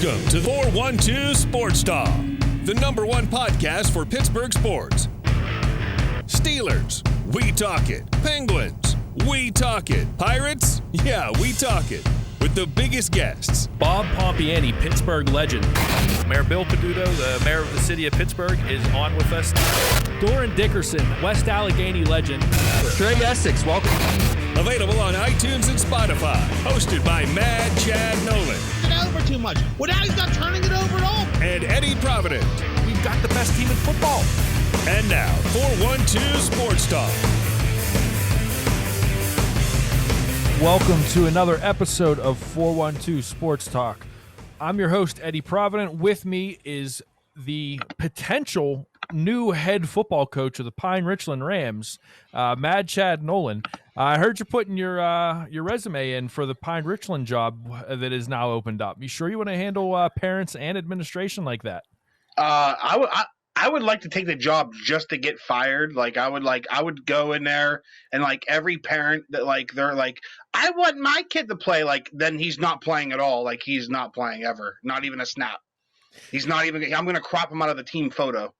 Welcome to 412 Sports Talk, the number one podcast for Pittsburgh sports. Steelers, we talk it. Penguins, we talk it. Pirates, yeah, we talk it. With the biggest guests. Bob Pompiani, Pittsburgh legend. Mayor Bill Peduto, the mayor of the city of Pittsburgh, is on with us. Doran Dickerson, West Allegheny legend. Trey Essex, welcome. Available on iTunes and Spotify. Hosted by Mad Chad Nolan. It over too much. Well, now he's not turning it over at all. And Eddie Provident. We've got the best team in football. And now, 412 Sports Talk. Welcome to another episode of 412 Sports Talk. I'm your host, Eddie Provident. With me is the potential new head football coach of the Pine Richland Rams, Mad Chad Nolan. I heard you're putting your resume in for the Pine Richland job that is now opened up. You sure you want to handle parents and administration like that? I would like to take the job just to get fired. I would go in there and every parent that they're like, I want my kid to play, then he's not playing at all. He's not playing ever. Not even a snap. He's not even, I'm going to crop him out of the team photo.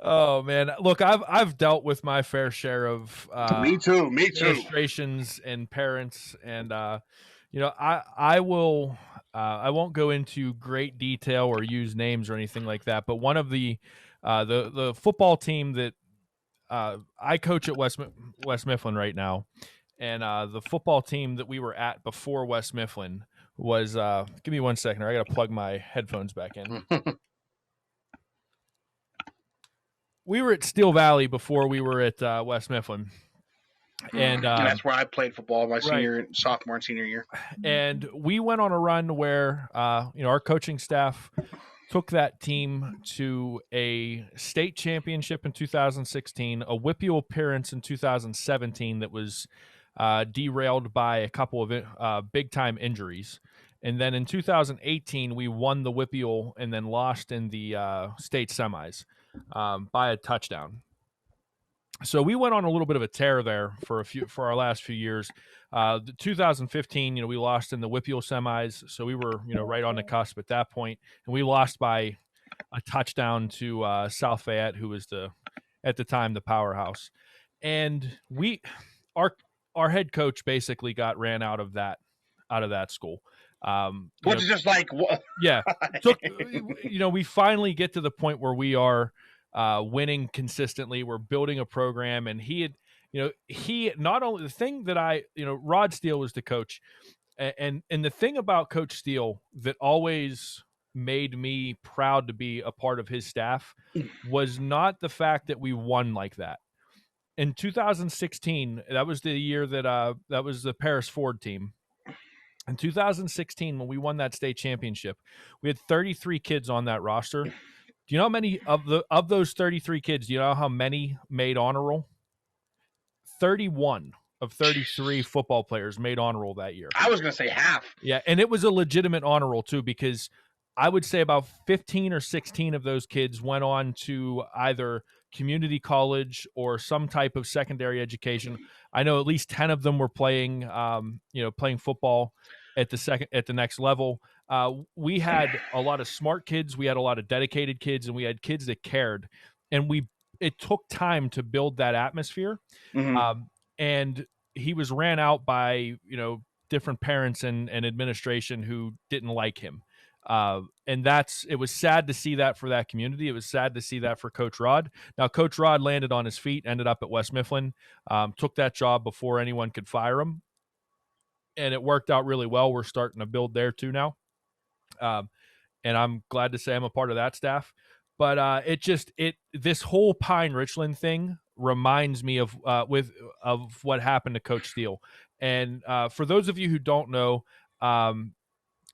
Oh man, look, I've dealt with my fair share of me too administrations and parents, and I won't go into great detail or use names or anything like that, but one of the football team that I coach at West Mifflin right now, and the football team that we were at before West Mifflin was give me 1 second, I got to plug my headphones back in. We were at Steel Valley before we were at West Mifflin. And that's where I played football my sophomore and senior year. And we went on a run where, our coaching staff took that team to a state championship in 2016, a Whippeal appearance in 2017 that was derailed by a couple of big-time injuries. And then in 2018, we won the Whippeal and then lost in the state semis by a touchdown. So we went on a little bit of a tear there for our last few years. 2015, we lost in the Whippeal semis, so we were, right on the cusp at that point, and we lost by a touchdown to South Fayette, who was at the time the powerhouse. And our head coach basically got ran out of that school. Which is just what? Yeah. We finally get to the point where we are winning consistently. We're building a program, and he not only the thing that Rod Steele was the coach, and the thing about Coach Steele that always made me proud to be a part of his staff was not the fact that we won like that. In 2016, that was the year that was the Paris Ford team. In 2016, when we won that state championship, we had 33 kids on that roster. Do you know how many of those 33 kids, do you know how many made honor roll? 31 of 33 football players made honor roll that year. I was going to say half. Yeah, and it was a legitimate honor roll too, because I would say about 15 or 16 of those kids went on to either community college or some type of secondary education. I know at least 10 of them were playing football at the next level. We had a lot of smart kids, we had a lot of dedicated kids, and we had kids that cared. And it took time to build that atmosphere. Mm-hmm. And he was ran out by, different parents and administration who didn't like him. And it was sad to see that for that community. It was sad to see that for Coach Rod. Now, Coach Rod landed on his feet, ended up at West Mifflin, took that job before anyone could fire him. And it worked out really well. We're starting to build there too now. And I'm glad to say I'm a part of that staff. But this whole Pine Richland thing reminds me of what happened to Coach Steele. And for those of you who don't know,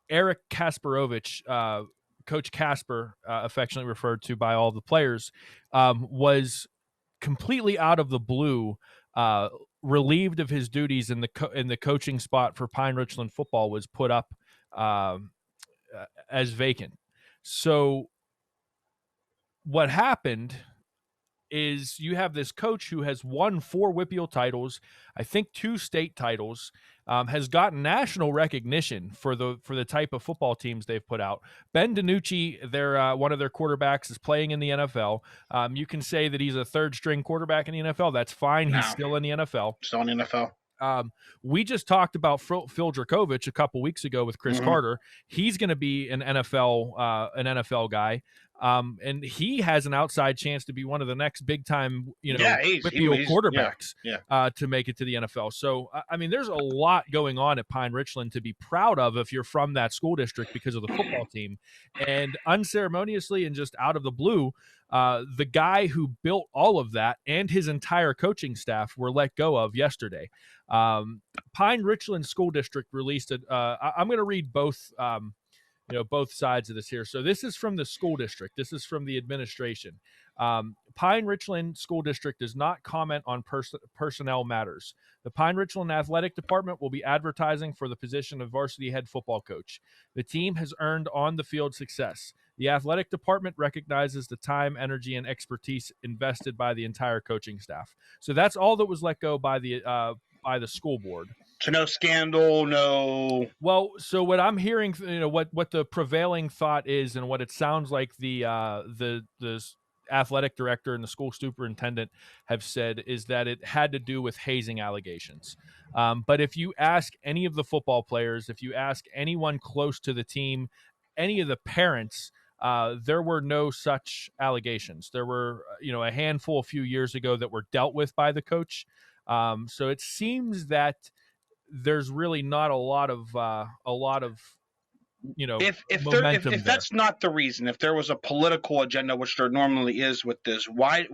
Eric Kasparovich, Coach Casper, affectionately referred to by all the players, was completely out of the blue relieved of his duties in the coaching spot for Pine Richland football was put up as vacant. So what happened is you have this coach who has won 4 WPIAL titles, I think 2 state titles, has gotten national recognition for the type of football teams they've put out. Ben DiNucci, one of their quarterbacks, is playing in the NFL. You can say that he's a third-string quarterback in the NFL. That's fine. He's still in the NFL. Still in the NFL. We just talked about Phil Dracovic a couple weeks ago with Chris Carter. He's going to be an NFL guy. And he has an outside chance to be one of the next big time, quarterbacks to make it to the NFL. So, I mean, there's a lot going on at Pine Richland to be proud of if you're from that school district because of the football team. And unceremoniously and just out of the blue, the guy who built all of that and his entire coaching staff were let go of yesterday. Pine Richland School District released it. I'm going to read both sides of this here. So this is from the school district. This is from the administration. Pine Richland School District does not comment on personnel matters. The Pine Richland Athletic Department will be advertising for the position of varsity head football coach. The team has earned on-the-field success. The athletic department recognizes the time, energy, and expertise invested by the entire coaching staff. So that's all that was let go by the school board. So no scandal, no. Well, so what I'm hearing, what the prevailing thought is, and what it sounds like the athletic director and the school superintendent have said is that it had to do with hazing allegations. But if you ask any of the football players, if you ask anyone close to the team, any of the parents, there were no such allegations. There were, a handful a few years ago that were dealt with by the coach. So it seems that there's really not a lot of if that's not the reason, if there was a political agenda, which there normally is with this, why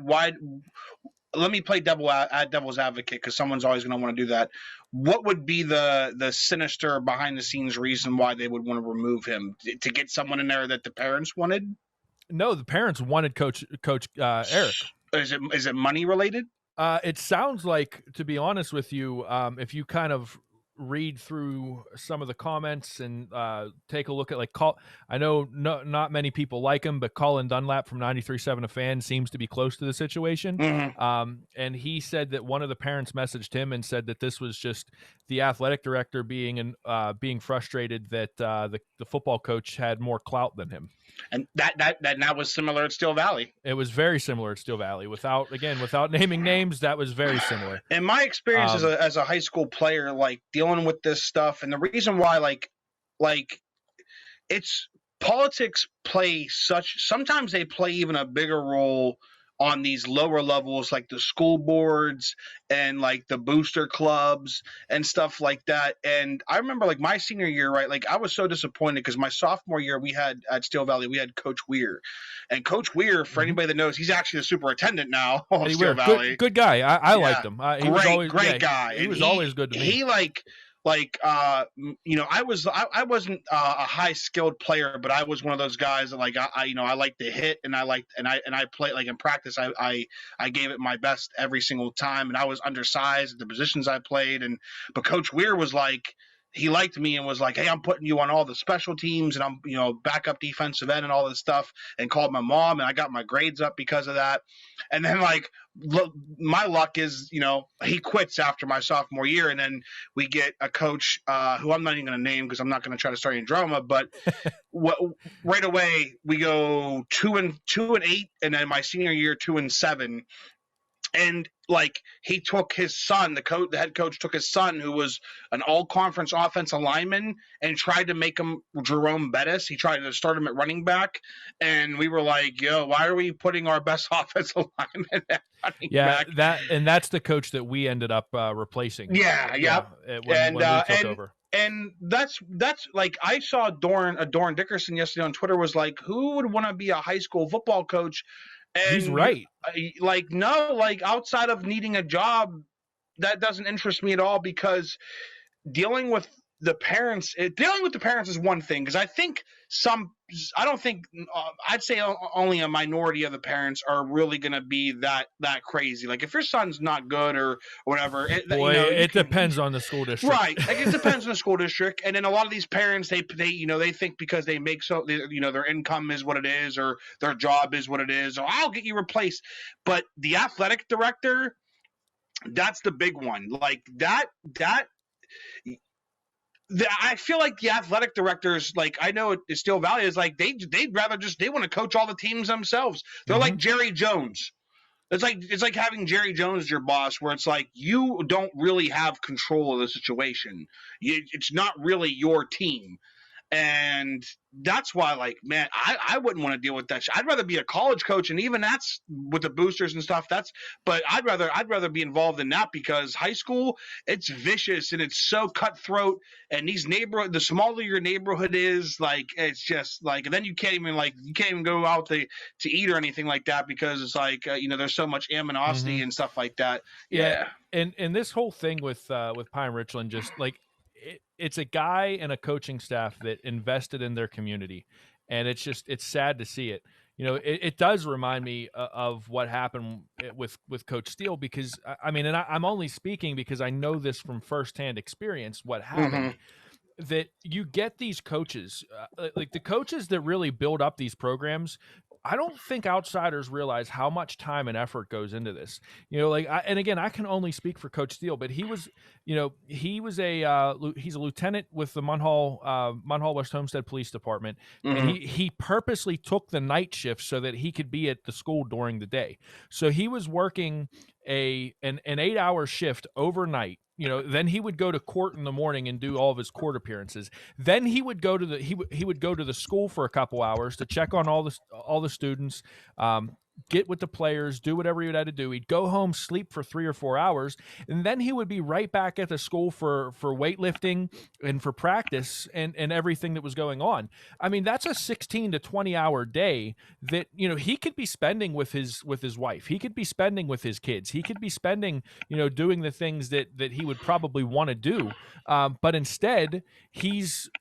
let me play devil's advocate, because someone's always going to want to do that. What would be the sinister behind the scenes reason why they would want to remove him? To get someone in there that the parents wanted? No, the parents wanted Coach Eric. Is it money related? It sounds like, to be honest with you, if you kind of read through some of the comments and take a look at I know not many people like him, but Colin Dunlap from 93.7 A Fan seems to be close to the situation. And he said that one of the parents messaged him and said that this was just the athletic director being frustrated that the football coach had more clout than him. And that was similar at Steel Valley. It was very similar at Steel Valley. Without naming names, that was very similar. In my experience as a high school player, dealing with this stuff, and the reason why, it's politics sometimes they play even a bigger role on these lower levels, like the school boards and the booster clubs and stuff like that. And I remember my senior year, right? I was so disappointed because my sophomore year at Steel Valley, we had Coach Weir. And Coach Weir, for anybody that knows, he's actually the superintendent now of Steel Valley. Good guy. I liked him. He was always great guy. He was always good to me. He I wasn't a high skilled player, but I was one of those guys that I like to hit, and I play in practice. I gave it my best every single time, and I was undersized at the positions I played. But Coach Weir was he liked me and was like, hey, I'm putting you on all the special teams, and I'm backup defensive end and all this stuff, and called my mom, and I got my grades up because of that. And then my luck is, he quits after my sophomore year, and then we get a coach who I'm not even going to name because I'm not going to try to start any drama, but right away we go 2-8, and then my senior year 2-7. And he took his son, the head coach took his son, who was an all-conference offensive lineman, and tried to make him Jerome Bettis. He tried to start him at running back, and we were like, "Yo, why are we putting our best offensive lineman at running back?" That's the coach that we ended up replacing. When we took over. And that's I saw Doran Dickerson yesterday on Twitter was like, "Who would want to be a high school football coach?" And he's right. Outside of needing a job, that doesn't interest me at all, because dealing with the parents, dealing with the parents is one thing, because I'd say only a minority of the parents are really going to be that crazy. Like, if your son's not good or whatever, it depends on the school district, right? Like, it depends on the school district, and then a lot of these parents, they think because they make their income is what it is, or their job is what it is, or I'll get you replaced. But the athletic director, that's the big one. Like I feel like the athletic directors, like, I know it's still Valley, is like they'd rather they want to coach all the teams themselves. They're like Jerry Jones. It's like having Jerry Jones as your boss, where it's like you don't really have control of the situation. It's not really your team. And that's why, like, man, I wouldn't want to deal with that. I'd rather be a college coach, and even that's with the boosters and stuff. But I'd rather be involved in that, because high school, it's vicious and it's so cutthroat. And the smaller your neighborhood is, like, it's just like, and then you can't even go out to eat or anything like that, because it's like there's so much animosity and stuff like that. Yeah. And this whole thing with Pine Richland, just like, it's a guy and a coaching staff that invested in their community, and it's sad to see it. It does remind me of what happened with Coach Steele, because I'm only speaking because I know this from firsthand experience, what happened. That you get these coaches, like the coaches that really build up these programs. I don't think outsiders realize how much time and effort goes into this. And again, I can only speak for Coach Steele, but he's a lieutenant with the Munhall West Homestead Police Department, and he purposely took the night shift so that he could be at the school during the day. So he was working an 8-hour shift overnight. Then he would go to court in the morning and do all of his court appearances. Then he would go to the school for a couple hours to check on all the students, get with the players, do whatever he had to do. He'd go home, sleep for 3 or 4 hours, and then he would be right back at the school for weightlifting and for practice and everything that was going on. I mean, that's a 16 to 20 hour day that, he could be spending with his wife. He could be spending with his kids. He could be spending, doing the things that he would probably want to do. But instead, he's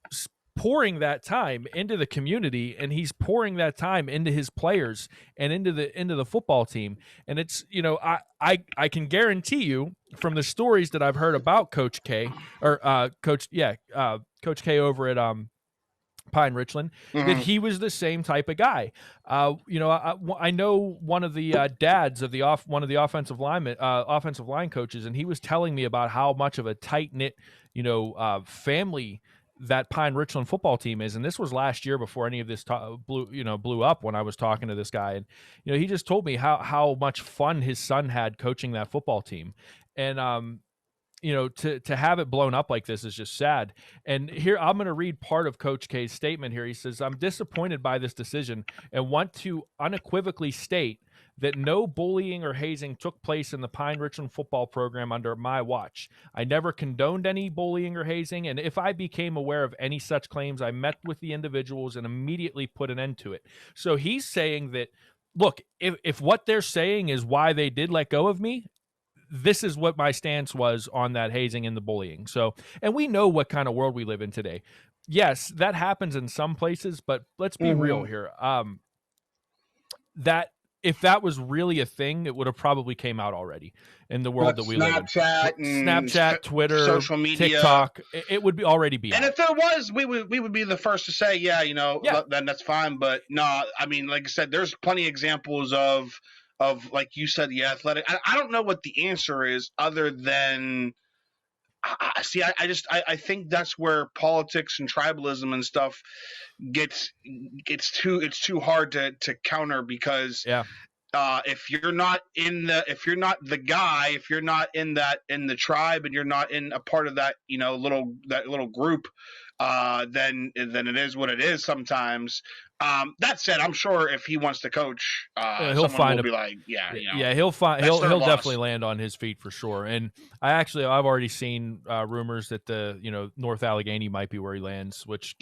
pouring that time into the community, and he's pouring that time into his players and into the football team. And it's, I can guarantee you from the stories that I've heard about Coach K Coach K over at Pine Richland, that he was the same type of guy. I know one of the dads of one of the offensive line coaches, and he was telling me about how much of a tight knit, family that Pine Richland football team is. And this was last year before any of this blew up, when I was talking to this guy. And, he just told me how much fun his son had coaching that football team. And, to have it blown up like this is just sad. And here, I'm going to read part of Coach K's statement here. He says, "I'm disappointed by this decision and want to unequivocally state that no bullying or hazing took place in the Pine Richland football program under my watch. I never condoned any bullying or hazing, and if I became aware of any such claims, I met with the individuals and immediately put an end to it." So he's saying that, look, if what they're saying is why they did let go of me, this is what my stance was on that hazing and the bullying. So, and we know what kind of world we live in today. Yes, that happens in some places, but let's be real here. That if that was really a thing, it would have probably came out already in the world that we live in. Snapchat, Twitter, social media, TikTok, it would already be. And if there was, we would be the first to say, then that's fine. But no, I mean, like I said, there's plenty of examples of like you said, the athletic. I don't know what the answer is, other than I think that's where politics and tribalism and stuff it's too hard to counter, because if you're not the guy, if you're not in the tribe, and you're not in a part of that little group, then it is what it is sometimes. That said, I'm sure if he wants to coach, he'll find will be like, he'll definitely land on his feet for sure. And I've already seen rumors that the North Allegheny might be where he lands, which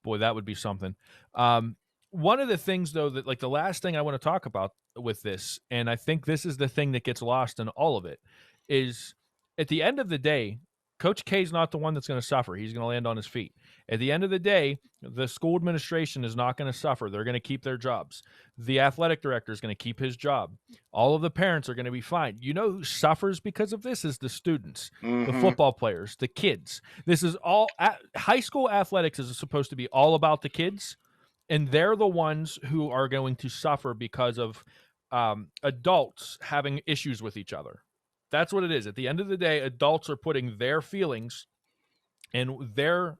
boy, that would be something. One of the things, though, that like the last thing I want to talk about with this, and I think this is the thing that gets lost in all of it, is at the end of the day, Coach K is not the one that's going to suffer. He's going to land on his feet. At the end of the day, the school administration is not going to suffer. They're going to keep their jobs. The athletic director is going to keep his job. All of the parents are going to be fine. You know who suffers because of this is the students, the football players, the kids. This is all high school athletics is supposed to be all about the kids, and they're the ones who are going to suffer because of adults having issues with each other. That's what it is. At the end of the day, adults are putting their feelings and their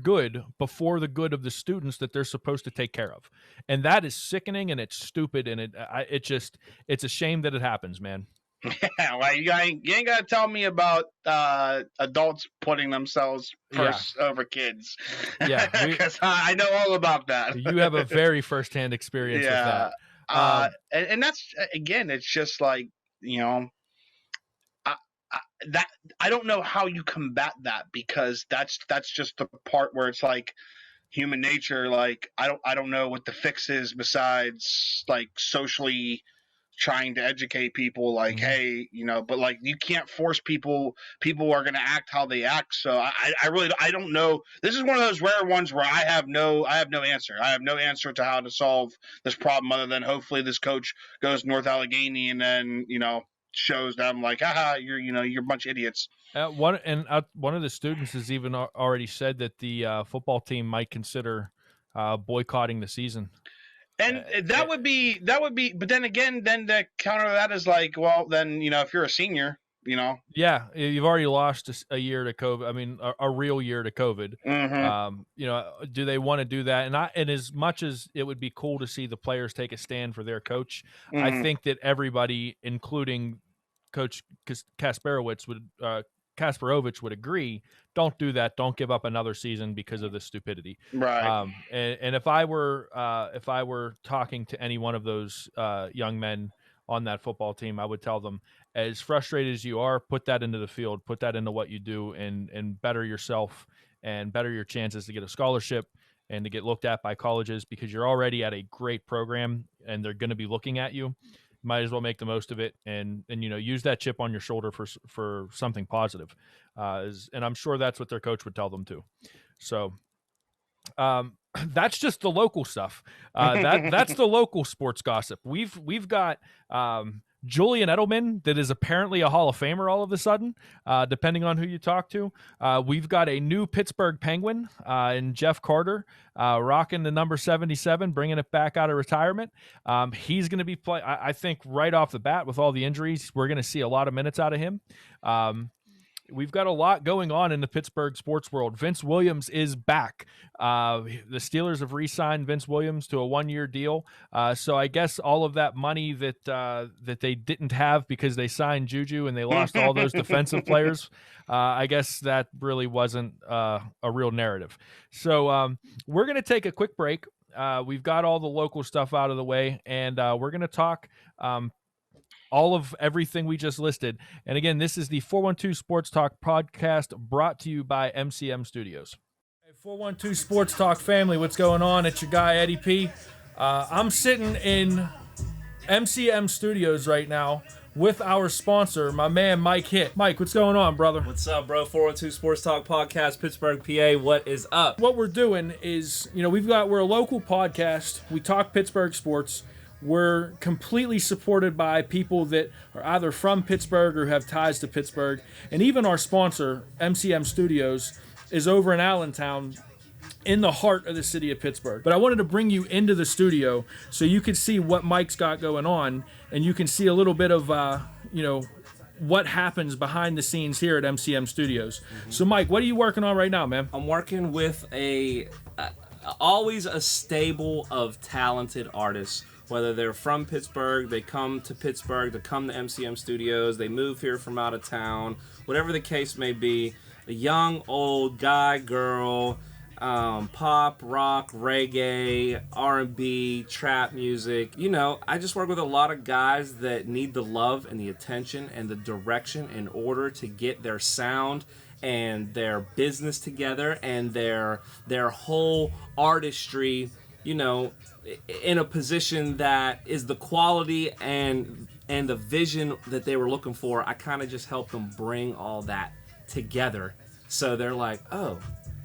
good before the good of the students that they're supposed to take care of. And that is sickening, and it's stupid, and it's a shame that it happens, man. Yeah, well, you ain't got to tell me about adults putting themselves first over kids. Yeah. Because I know all about that. You have a very firsthand experience with that. And that's, again, it's just like, you know, that I don't know how you combat that, because that's just the part where it's like human nature. Like I don't know what the fix is besides like socially trying to educate people, like, hey, you know, but like you can't force people are going to act how they act. So I really don't know. This is one of those rare ones where I have no answer. I have no answer to how to solve this problem other than hopefully this coach goes to North Allegheny and then, you know, shows them like, you're a bunch of idiots. One of the students has even already said that the football team might consider boycotting the season. And that would be, but then again, then the counter to that is like, well, then, you know, if you're a senior, you know. Yeah, you've already lost a year to COVID. I mean, a real year to COVID. You know, do they want to do that? And as much as it would be cool to see the players take a stand for their coach, I think that everybody, including Coach Kasparovich would agree. Don't do that. Don't give up another season because of this stupidity. Right. And if I were talking to any one of those young men on that football team, I would tell them, as frustrated as you are, put that into the field, put that into what you do, and better yourself and better your chances to get a scholarship and to get looked at by colleges, because you're already at a great program and they're going to be looking at you. Might as well make the most of it and you know, use that chip on your shoulder for something positive. And I'm sure that's what their coach would tell them too. So that's just the local stuff. That's the local sports gossip. We've got Julian Edelman, that is apparently a Hall of Famer all of a sudden, depending on who you talk to. We've got a new Pittsburgh Penguin in Jeff Carter, rocking the number 77, bringing it back out of retirement. He's going to be playing, I think, right off the bat with all the injuries. We're going to see a lot of minutes out of him. We've got a lot going on in the Pittsburgh sports world. Vince Williams is back. The Steelers have re-signed Vince Williams to a 1-year deal. So I guess all of that money that they didn't have because they signed Juju and they lost all those defensive players, I guess that really wasn't a real narrative. So we're going to take a quick break. We've got all the local stuff out of the way, and we're going to talk all of everything we just listed. And again, this is the 412 Sports Talk podcast brought to you by MCM Studios. Hey, 412 Sports Talk family, what's going on? It's your guy, Eddie P. I'm sitting in MCM Studios right now with our sponsor, my man, Mike Hitt. Mike, what's going on, brother? What's up, bro? 412 Sports Talk podcast, Pittsburgh, PA. What is up? What we're doing is, you know, we're a local podcast. We talk Pittsburgh sports. We're completely supported by people that are either from Pittsburgh or have ties to Pittsburgh. And even our sponsor, MCM Studios, is over in Allentown in the heart of the city of Pittsburgh. But I wanted to bring you into the studio so you could see what Mike's got going on, and you can see a little bit of, you know, what happens behind the scenes here at MCM Studios. So, Mike, what are you working on right now, man? I'm working with always a stable of talented artists. Whether they're from Pittsburgh, they come to Pittsburgh to come to MCM Studios, they move here from out of town, whatever the case may be, a young, old, guy, girl, pop, rock, reggae, R&B, trap music. You know, I just work with a lot of guys that need the love and the attention and the direction in order to get their sound and their business together and their whole artistry, you know, in a position that is the quality and the vision that they were looking for. I kind of just help them bring all that together. So they're like, oh,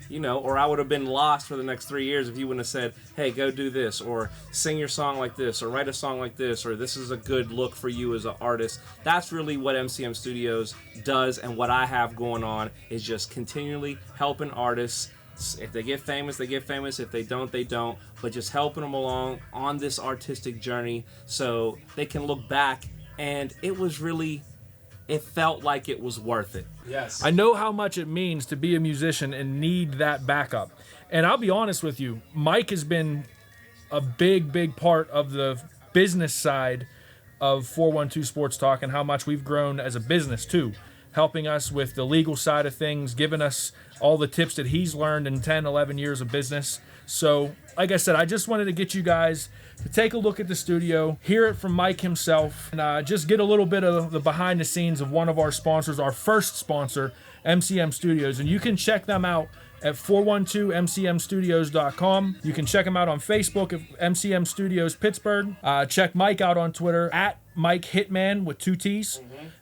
you know, or I would have been lost for the next 3 years if you wouldn't have said, hey, go do this, or sing your song like this, or write a song like this, or this is a good look for you as an artist. That's really what MCM Studios does, and what I have going on is just continually helping artists. If they get famous, they get famous. If they don't, they don't. But just helping them along on this artistic journey so they can look back, and it felt like it was worth it. Yes. I know how much it means to be a musician and need that backup. And I'll be honest with you, Mike has been a big part of the business side of 412 Sports Talk and how much we've grown as a business too, helping us with the legal side of things, giving us all the tips that he's learned in 10, 11 years of business. So, like I said, I just wanted to get you guys to take a look at the studio, hear it from Mike himself, and just get a little bit of the behind the scenes of one of our sponsors, our first sponsor, MCM Studios. And you can check them out at 412mcmstudios.com. You can check them out on Facebook at MCM Studios Pittsburgh. Check Mike out on Twitter at Mike Hitman with 2 T's.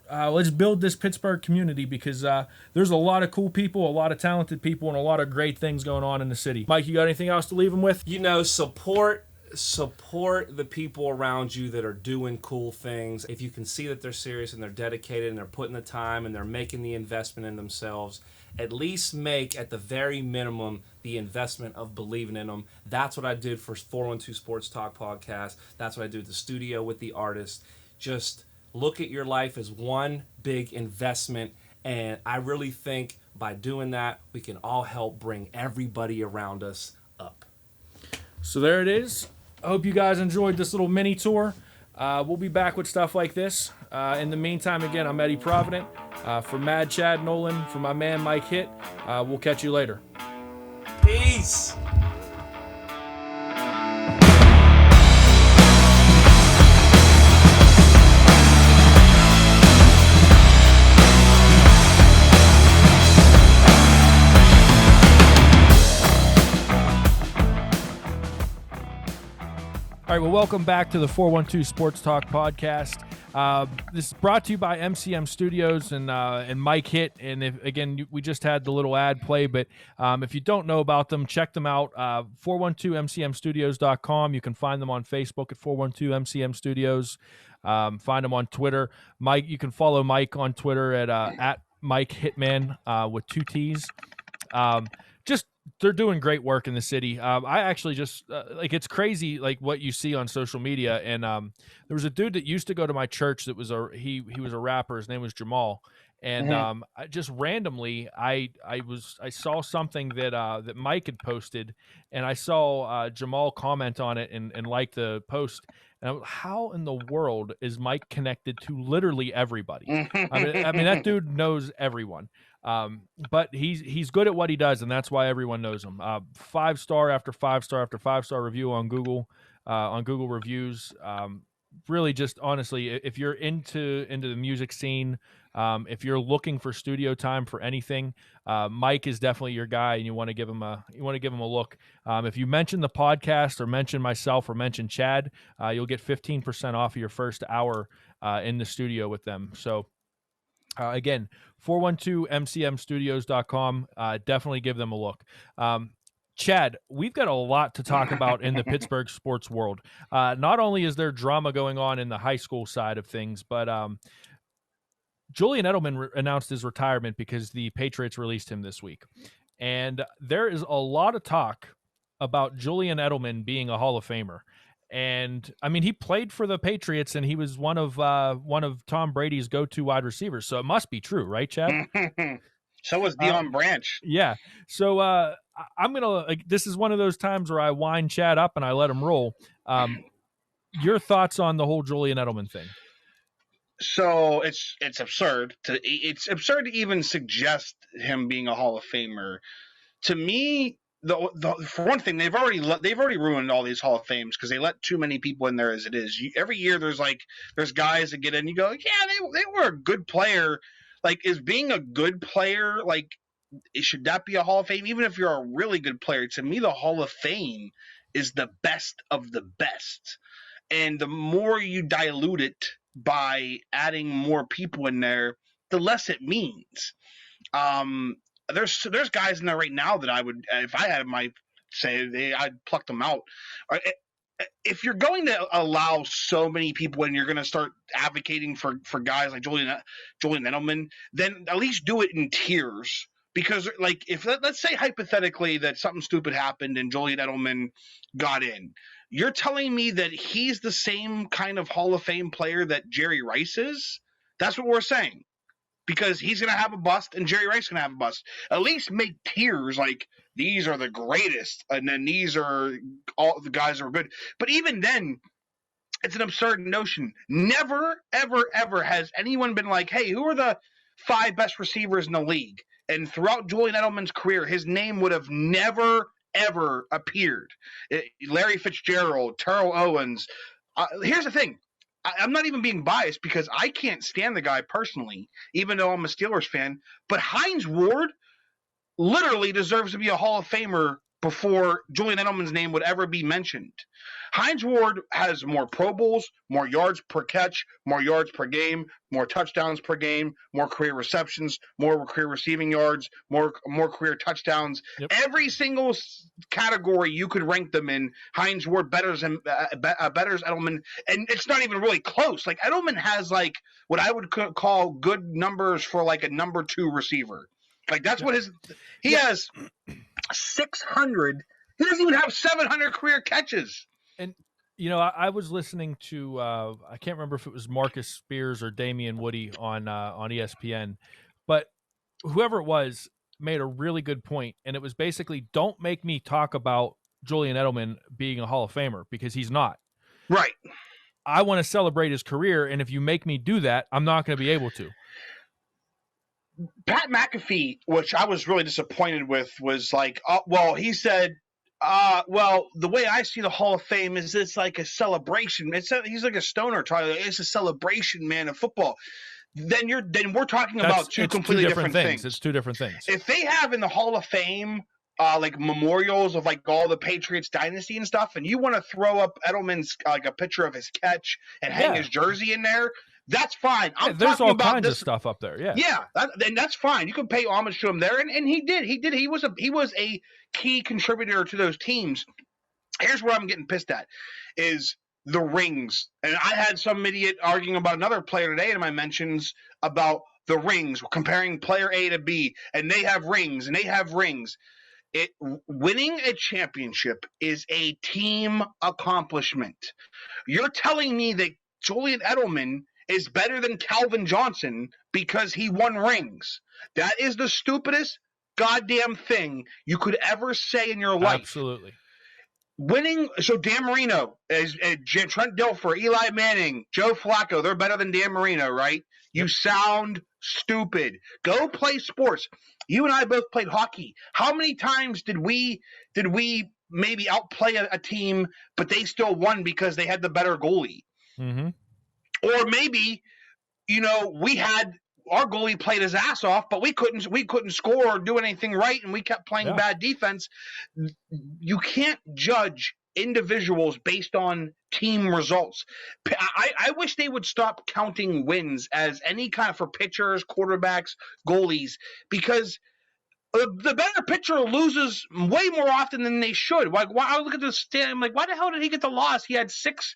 Let's build this Pittsburgh community because there's a lot of cool people, a lot of talented people, and a lot of great things going on in the city. Mike, you got anything else to leave them with? You know, support the people around you that are doing cool things. If you can see that they're serious and they're dedicated and they're putting the time and they're making the investment in themselves, at least make, at the very minimum, the investment of believing in them. That's what I did for 412 Sports Talk podcast. That's what I do at the studio with the artist. Just look at your life as one big investment, and I really think by doing that, we can all help bring everybody around us up. So there it is. I hope you guys enjoyed this little mini tour. We'll be back with stuff like this. In the meantime, again, I'm Eddie Provident. For Mad Chad Nolan, for my man Mike Hitt, we'll catch you later. Peace! All right, well, welcome back to the 412 Sports Talk podcast. This is brought to you by MCM Studios and Mike Hitt. And we just had the little ad play, but if you don't know about them, check them out. 412mcmstudios.com. You can find them on Facebook at 412mcm Studios. Find them on Twitter. Mike, you can follow Mike on Twitter at Mike Hitman with 2 T's. They're doing great work in the city. I actually just it's crazy like what you see on social media. And there was a dude that used to go to my church that was he was a rapper. His name was Jamal. And I just randomly I saw something that Mike had posted, and I saw Jamal comment on it and like the post. And I was, how in the world is Mike connected to literally everybody? I mean that dude knows everyone. But he's good at what he does, and that's why everyone knows him. 5-star after 5-star after 5-star review on Google reviews. Really, just honestly, if you're into the music scene, if you're looking for studio time for anything, Mike is definitely your guy, and you want to give him a look. If you mention the podcast or mention myself or mention Chad, you'll get 15% off of your first hour in the studio with them. So. Again, 412mcmstudios.com. Definitely give them a look. Chad, we've got a lot to talk about in the Pittsburgh sports world. Not only is there drama going on in the high school side of things, but Julian Edelman announced his retirement because the Patriots released him this week. And there is a lot of talk about Julian Edelman being a Hall of Famer. And I mean, he played for the Patriots, and he was one of Tom Brady's go-to wide receivers. So it must be true, right, Chad? So was Deion Branch. Yeah. So I'm gonna. This is one of those times where I wind Chad up and I let him roll. Your thoughts on the whole Julian Edelman thing? So it's absurd to even suggest him being a Hall of Famer. To me, for one thing, they've already ruined all these Hall of Fames because they let too many people in there as it is. Every year there's guys that get in. You go, yeah, they were a good player. Like, is being a good player, like, should that be a Hall of Fame? Even if you're a really good player, to me the Hall of Fame is the best of the best. And the more you dilute it by adding more people in there, the less it means. There's guys in there right now that I would, if I had my say, I'd pluck them out. If you're going to allow so many people and you're going to start advocating for guys like Julian Edelman, then at least do it in tiers. Because, like, if let's say hypothetically that something stupid happened and Julian Edelman got in, you're telling me that he's the same kind of Hall of Fame player that Jerry Rice is? That's what we're saying. Because he's going to have a bust and Jerry Rice is going to have a bust. At least make tiers like these are the greatest and then these are all the guys that are good. But even then, it's an absurd notion. Never, ever, ever has anyone been like, hey, who are the 5 best receivers in the league? And throughout Julian Edelman's career, his name would have never, ever appeared. Larry Fitzgerald, Terrell Owens. Here's the thing. I'm not even being biased because I can't stand the guy personally, even though I'm a Steelers fan. But Hines Ward literally deserves to be a Hall of Famer before Julian Edelman's name would ever be mentioned. Hines Ward has more Pro Bowls, more yards per catch, more yards per game, more touchdowns per game, more career receptions, more career receiving yards, more career touchdowns. Yep. Every single category you could rank them in, Hines Ward betters Edelman, and it's not even really close. Like Edelman has like what I would call good numbers for like a number 2 receiver. Like that's what he has 600. He doesn't even have 700 career catches. And, you know, I was listening to, I can't remember if it was Marcus Spears or Damian Woody on ESPN, but whoever it was made a really good point. And it was basically, don't make me talk about Julian Edelman being a Hall of Famer because he's not. Right. I want to celebrate his career. And if you make me do that, I'm not going to be able to. Pat McAfee, which I was really disappointed with, was like, he said, well, the way I see the Hall of Fame is it's like a celebration. He's like a stoner talking. It's a celebration, man, of football. Then we're talking about two completely different things. It's 2 different things. If they have in the Hall of Fame like memorials of like all the Patriots dynasty and stuff, and you want to throw up Edelman's like a picture of his catch and hang his jersey in there, that's fine. There's all kinds of stuff up there. Yeah, and that's fine. You can pay homage to him there, and he did. He was a key contributor to those teams. Here's where I'm getting pissed at is the rings. And I had some idiot arguing about another player today in my mentions about the rings, comparing player A to B, and they have rings, and they have rings. Winning a championship is a team accomplishment. You're telling me that Julian Edelman is better than Calvin Johnson because he won rings. That is the stupidest goddamn thing you could ever say in your life. Absolutely. Winning, so Dan Marino, Trent Dilfer, Eli Manning, Joe Flacco, they're better than Dan Marino, right? You sound stupid. Go play sports. You and I both played hockey. How many times did we maybe outplay a team, but they still won because they had the better goalie? Mm-hmm. Or maybe, we had our goalie played his ass off, but we couldn't score or do anything right, and we kept playing bad defense. You can't judge individuals based on team results. I wish they would stop counting wins as any kind of for pitchers, quarterbacks, goalies, because the better pitcher loses way more often than they should. Like, I look at the stand, I'm like, why the hell did he get the loss? He had six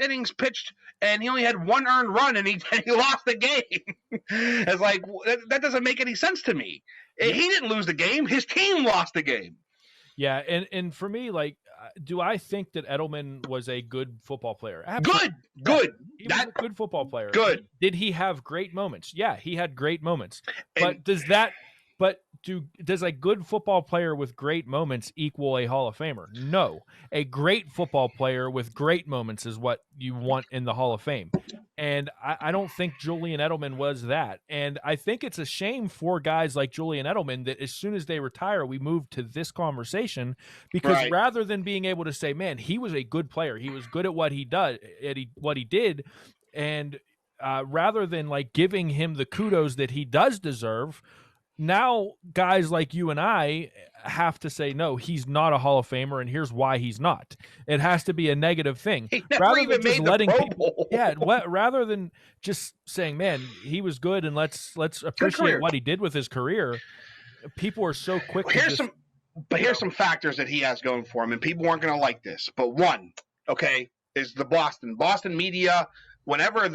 innings pitched, and he only had 1 earned run, and he lost the game. It's like, that doesn't make any sense to me. He didn't lose the game. His team lost the game. Yeah, and for me, like, do I think that Edelman was a good football player? Absolutely. Good. He was a good football player. Good. Did he have great moments? Yeah, he had great moments. But does a good football player with great moments equal a Hall of Famer? No. A great football player with great moments is what you want in the Hall of Fame. And I don't think Julian Edelman was that. And I think it's a shame for guys like Julian Edelman that as soon as they retire, we move to this conversation because rather than being able to say, man, he was a good player, he was good at what he did, and rather than like giving him the kudos that he does deserve, now guys like you and I have to say, no, he's not a Hall of Famer, and here's why he's not. It has to be a negative thing. He never rather even than just made the letting Pro people, Bowl. rather than just saying, man, he was good, and let's appreciate career. what he did with his career. People are so quick to just, here's some factors that he has going for him, and people aren't going to like this. But one, okay, is the Boston media. Whenever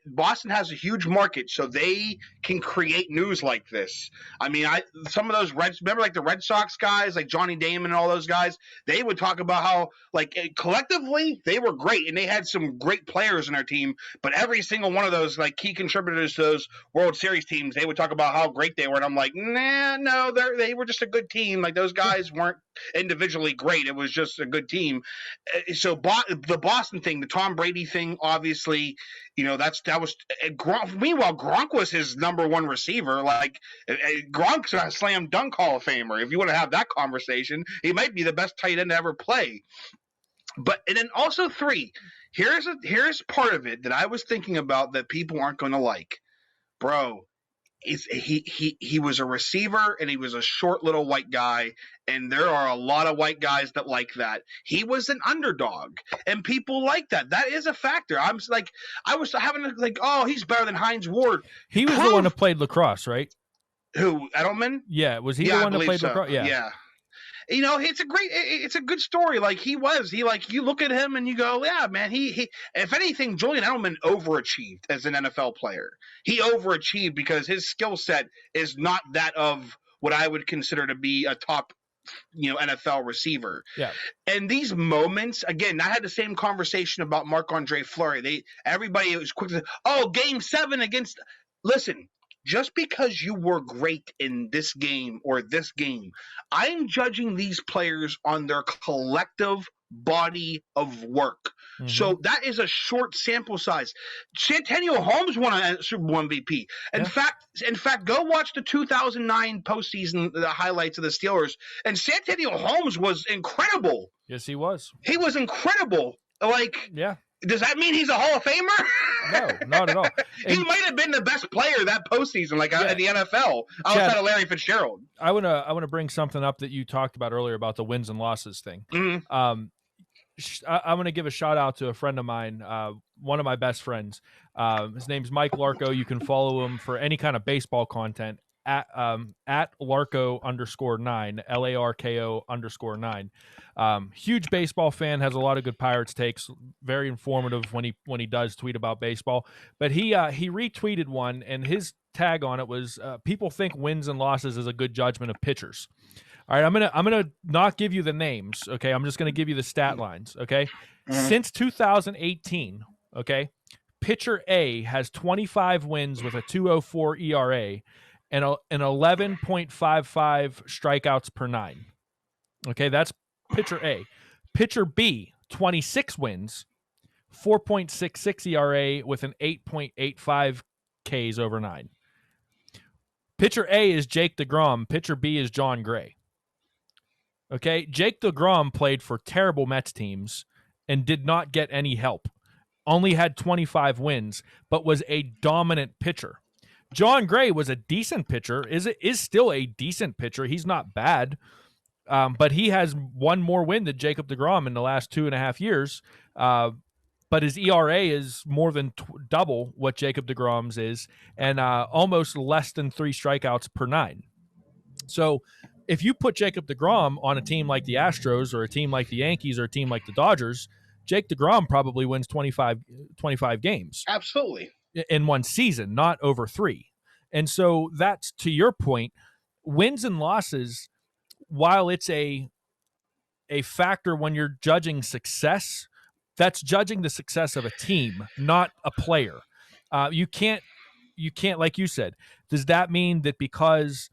Boston has a huge market, so they can create news like this. I mean, some of those remember like the Red Sox guys, like Johnny Damon and all those guys, they would talk about how like collectively they were great and they had some great players in their team, but every single one of those like key contributors to those World Series teams, they would talk about how great they were, and I'm like, no, they were just a good team. Like those guys weren't individually great. It was just a good team. So the Boston thing, the Tom Brady thing, obviously, you know, that was Gronk. Meanwhile, Gronk was his number one receiver. Like Gronk's a slam dunk Hall of Famer. If you want to have that conversation, he might be the best tight end to ever play. But and then also three. Here's part of it that I was thinking about that people aren't going to like, bro. He was a receiver and he was a short little white guy, and there are a lot of white guys that like that. He was an underdog and people like that. That is a factor. I was having like, oh, he's better than Hines Ward. he was the one that played lacrosse, right? Who, Edelman? Yeah, was he the one that played lacrosse? Yeah. You know, it's a good story. Like you look at him and you go, yeah, man, he if anything, Julian Edelman overachieved as an NFL player. He overachieved because his skill set is not that of what I would consider to be a top, you know, NFL receiver. Yeah. And these moments, again, I had the same conversation about Marc-Andre Fleury. Everybody was quick to say, oh, game 7 against – listen, just because you were great in this game or this game, I'm judging these players on their collective body of work. Mm-hmm. So that is a short sample size. Santonio Holmes won a Super Bowl MVP. In fact, go watch the 2009 postseason, the highlights of the Steelers, and Santonio Holmes was incredible. Yes, he was. He was incredible. Like, yeah. Does that mean he's a Hall of Famer? No, not at all. He might have been the best player that postseason, like in the NFL, outside of Larry Fitzgerald. I wanna bring something up that you talked about earlier about the wins and losses thing. Mm-hmm. I'm going to give a shout out to a friend of mine, one of my best friends. His name's Mike Larco. You can follow him for any kind of baseball content at Larco _9, LARKO _9. Huge baseball fan, has a lot of good Pirates takes, very informative when he does tweet about baseball. But he retweeted one, and his tag on it was people think wins and losses is a good judgment of pitchers. All right, I'm gonna not give you the names, okay? I'm just gonna give you the stat lines, okay? Mm-hmm. Since 2018, okay, pitcher A has 25 wins with a 2.04 ERA and an 11.55 strikeouts per 9. Okay, that's pitcher A. Pitcher B, 26 wins, 4.66 ERA with an 8.85 Ks over 9. Pitcher A is Jake DeGrom. Pitcher B is John Gray. Okay, Jake DeGrom played for terrible Mets teams and did not get any help. Only had 25 wins, but was a dominant pitcher. John Gray was a decent pitcher, is still a decent pitcher. He's not bad, but he has one more win than Jacob DeGrom in the last 2.5 years. But his ERA is more than double what Jacob DeGrom's is, and almost less than 3 strikeouts per 9. So if you put Jacob DeGrom on a team like the Astros or a team like the Yankees or a team like the Dodgers, Jake DeGrom probably wins 25 games. Absolutely. In one season, not over 3. And so that's, to your point, wins and losses, while it's a factor when you're judging success, that's judging the success of a team, not a player. You can't, like you said, does that mean that because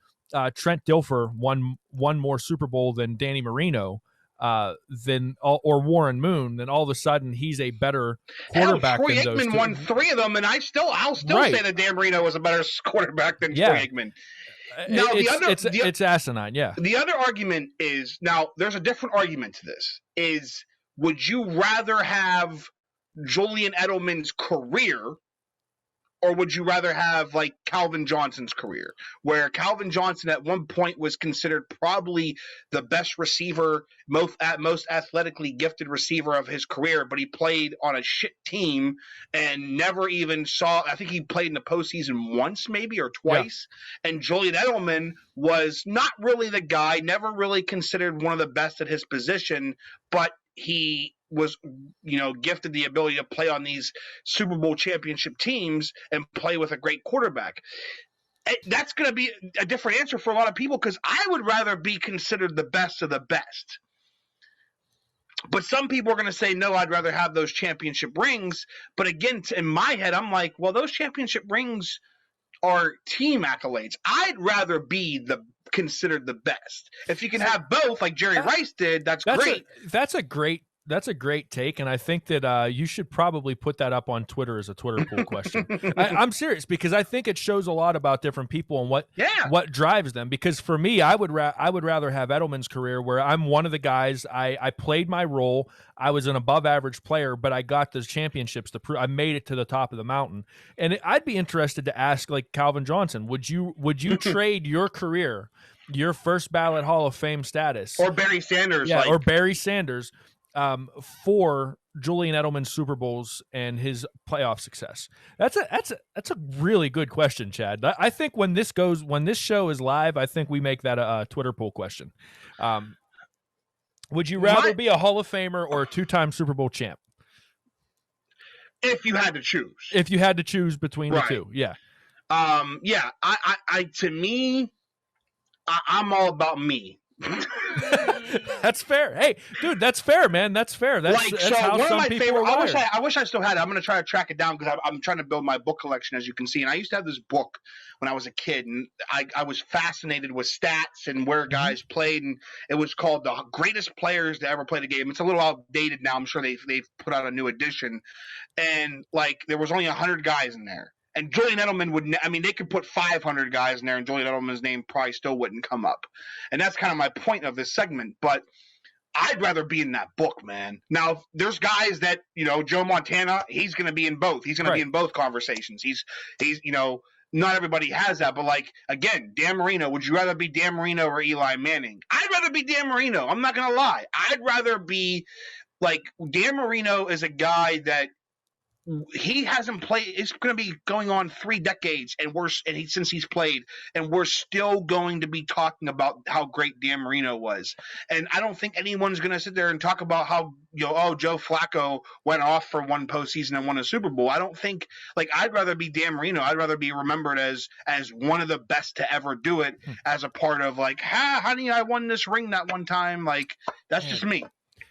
Trent Dilfer won one more Super Bowl than Danny Marino, or Warren Moon, then all of a sudden he's a better quarterback than those two? Troy Aikman won 3 of them, and I'll still right. say that Dan Marino was a better quarterback than Troy Aikman. Now, it's asinine, yeah. The other argument is, now there's a different argument to this, is would you rather have Julian Edelman's career Or would you rather have like Calvin Johnson's career, where Calvin Johnson at one point was considered probably the best receiver, most athletically gifted receiver of his career, but he played on a shit team and never even saw, I think he played in the postseason once maybe or twice. Yeah. And Julian Edelman was not really the guy, never really considered one of the best at his position, but he was, gifted the ability to play on these Super Bowl championship teams and play with a great quarterback. That's going to be a different answer for a lot of people, because I would rather be considered the best of the best. But some people are going to say, no, I'd rather have those championship rings. But again, in my head, I'm like, well, those championship rings are team accolades. I'd rather be considered the best. If you can have both, like Jerry Rice did, that's great. That's a great take, and I think that you should probably put that up on Twitter as a Twitter poll question. I'm serious, because I think it shows a lot about different people and what drives them. Because for me, I would rather have Edelman's career, where I'm one of the guys. I played my role. I was an above-average player, but I got those championships to prove I made it to the top of the mountain. And I'd be interested to ask, like Calvin Johnson, would you trade your career, your first ballot Hall of Fame status, or Barry Sanders, or Barry Sanders, for Julian Edelman's Super Bowls and his playoff success? That's a really good question, Chad. I think when this show is live, I think we make that a Twitter poll question. Would you rather be a Hall of Famer or a 2-time Super Bowl champ? If you had to choose. If you had to choose between the two, yeah. To me, I'm all about me. That's fair. Hey, dude, that's fair, man. That's fair. That's how one some of my people favorite. are wired. I wish I still had it. I'm going to try to track it down, because I'm trying to build my book collection, as you can see. And I used to have this book when I was a kid, and I was fascinated with stats and where guys played, and it was called The Greatest Players to Ever Play the Game. It's a little outdated now. I'm sure they've put out a new edition, and like there was only 100 guys in there. And Julian Edelman they could put 500 guys in there, and Julian Edelman's name probably still wouldn't come up. And that's kind of my point of this segment. But I'd rather be in that book, man. Now, there's guys that, Joe Montana, he's going to be in both. He's going to be in both conversations. He's not everybody has that. But, like, again, Dan Marino, would you rather be Dan Marino or Eli Manning? I'd rather be Dan Marino. I'm not going to lie. I'd rather be, like, Dan Marino is a guy that he hasn't played. It's going to be going on 3 decades, since he's played, and we're still going to be talking about how great Dan Marino was. And I don't think anyone's going to sit there and talk about how Joe Flacco went off for one postseason and won a Super Bowl. I don't think, like, I'd rather be Dan Marino. I'd rather be remembered as one of the best to ever do it, as a part of like, honey, I won this ring that one time. Like, that's just me.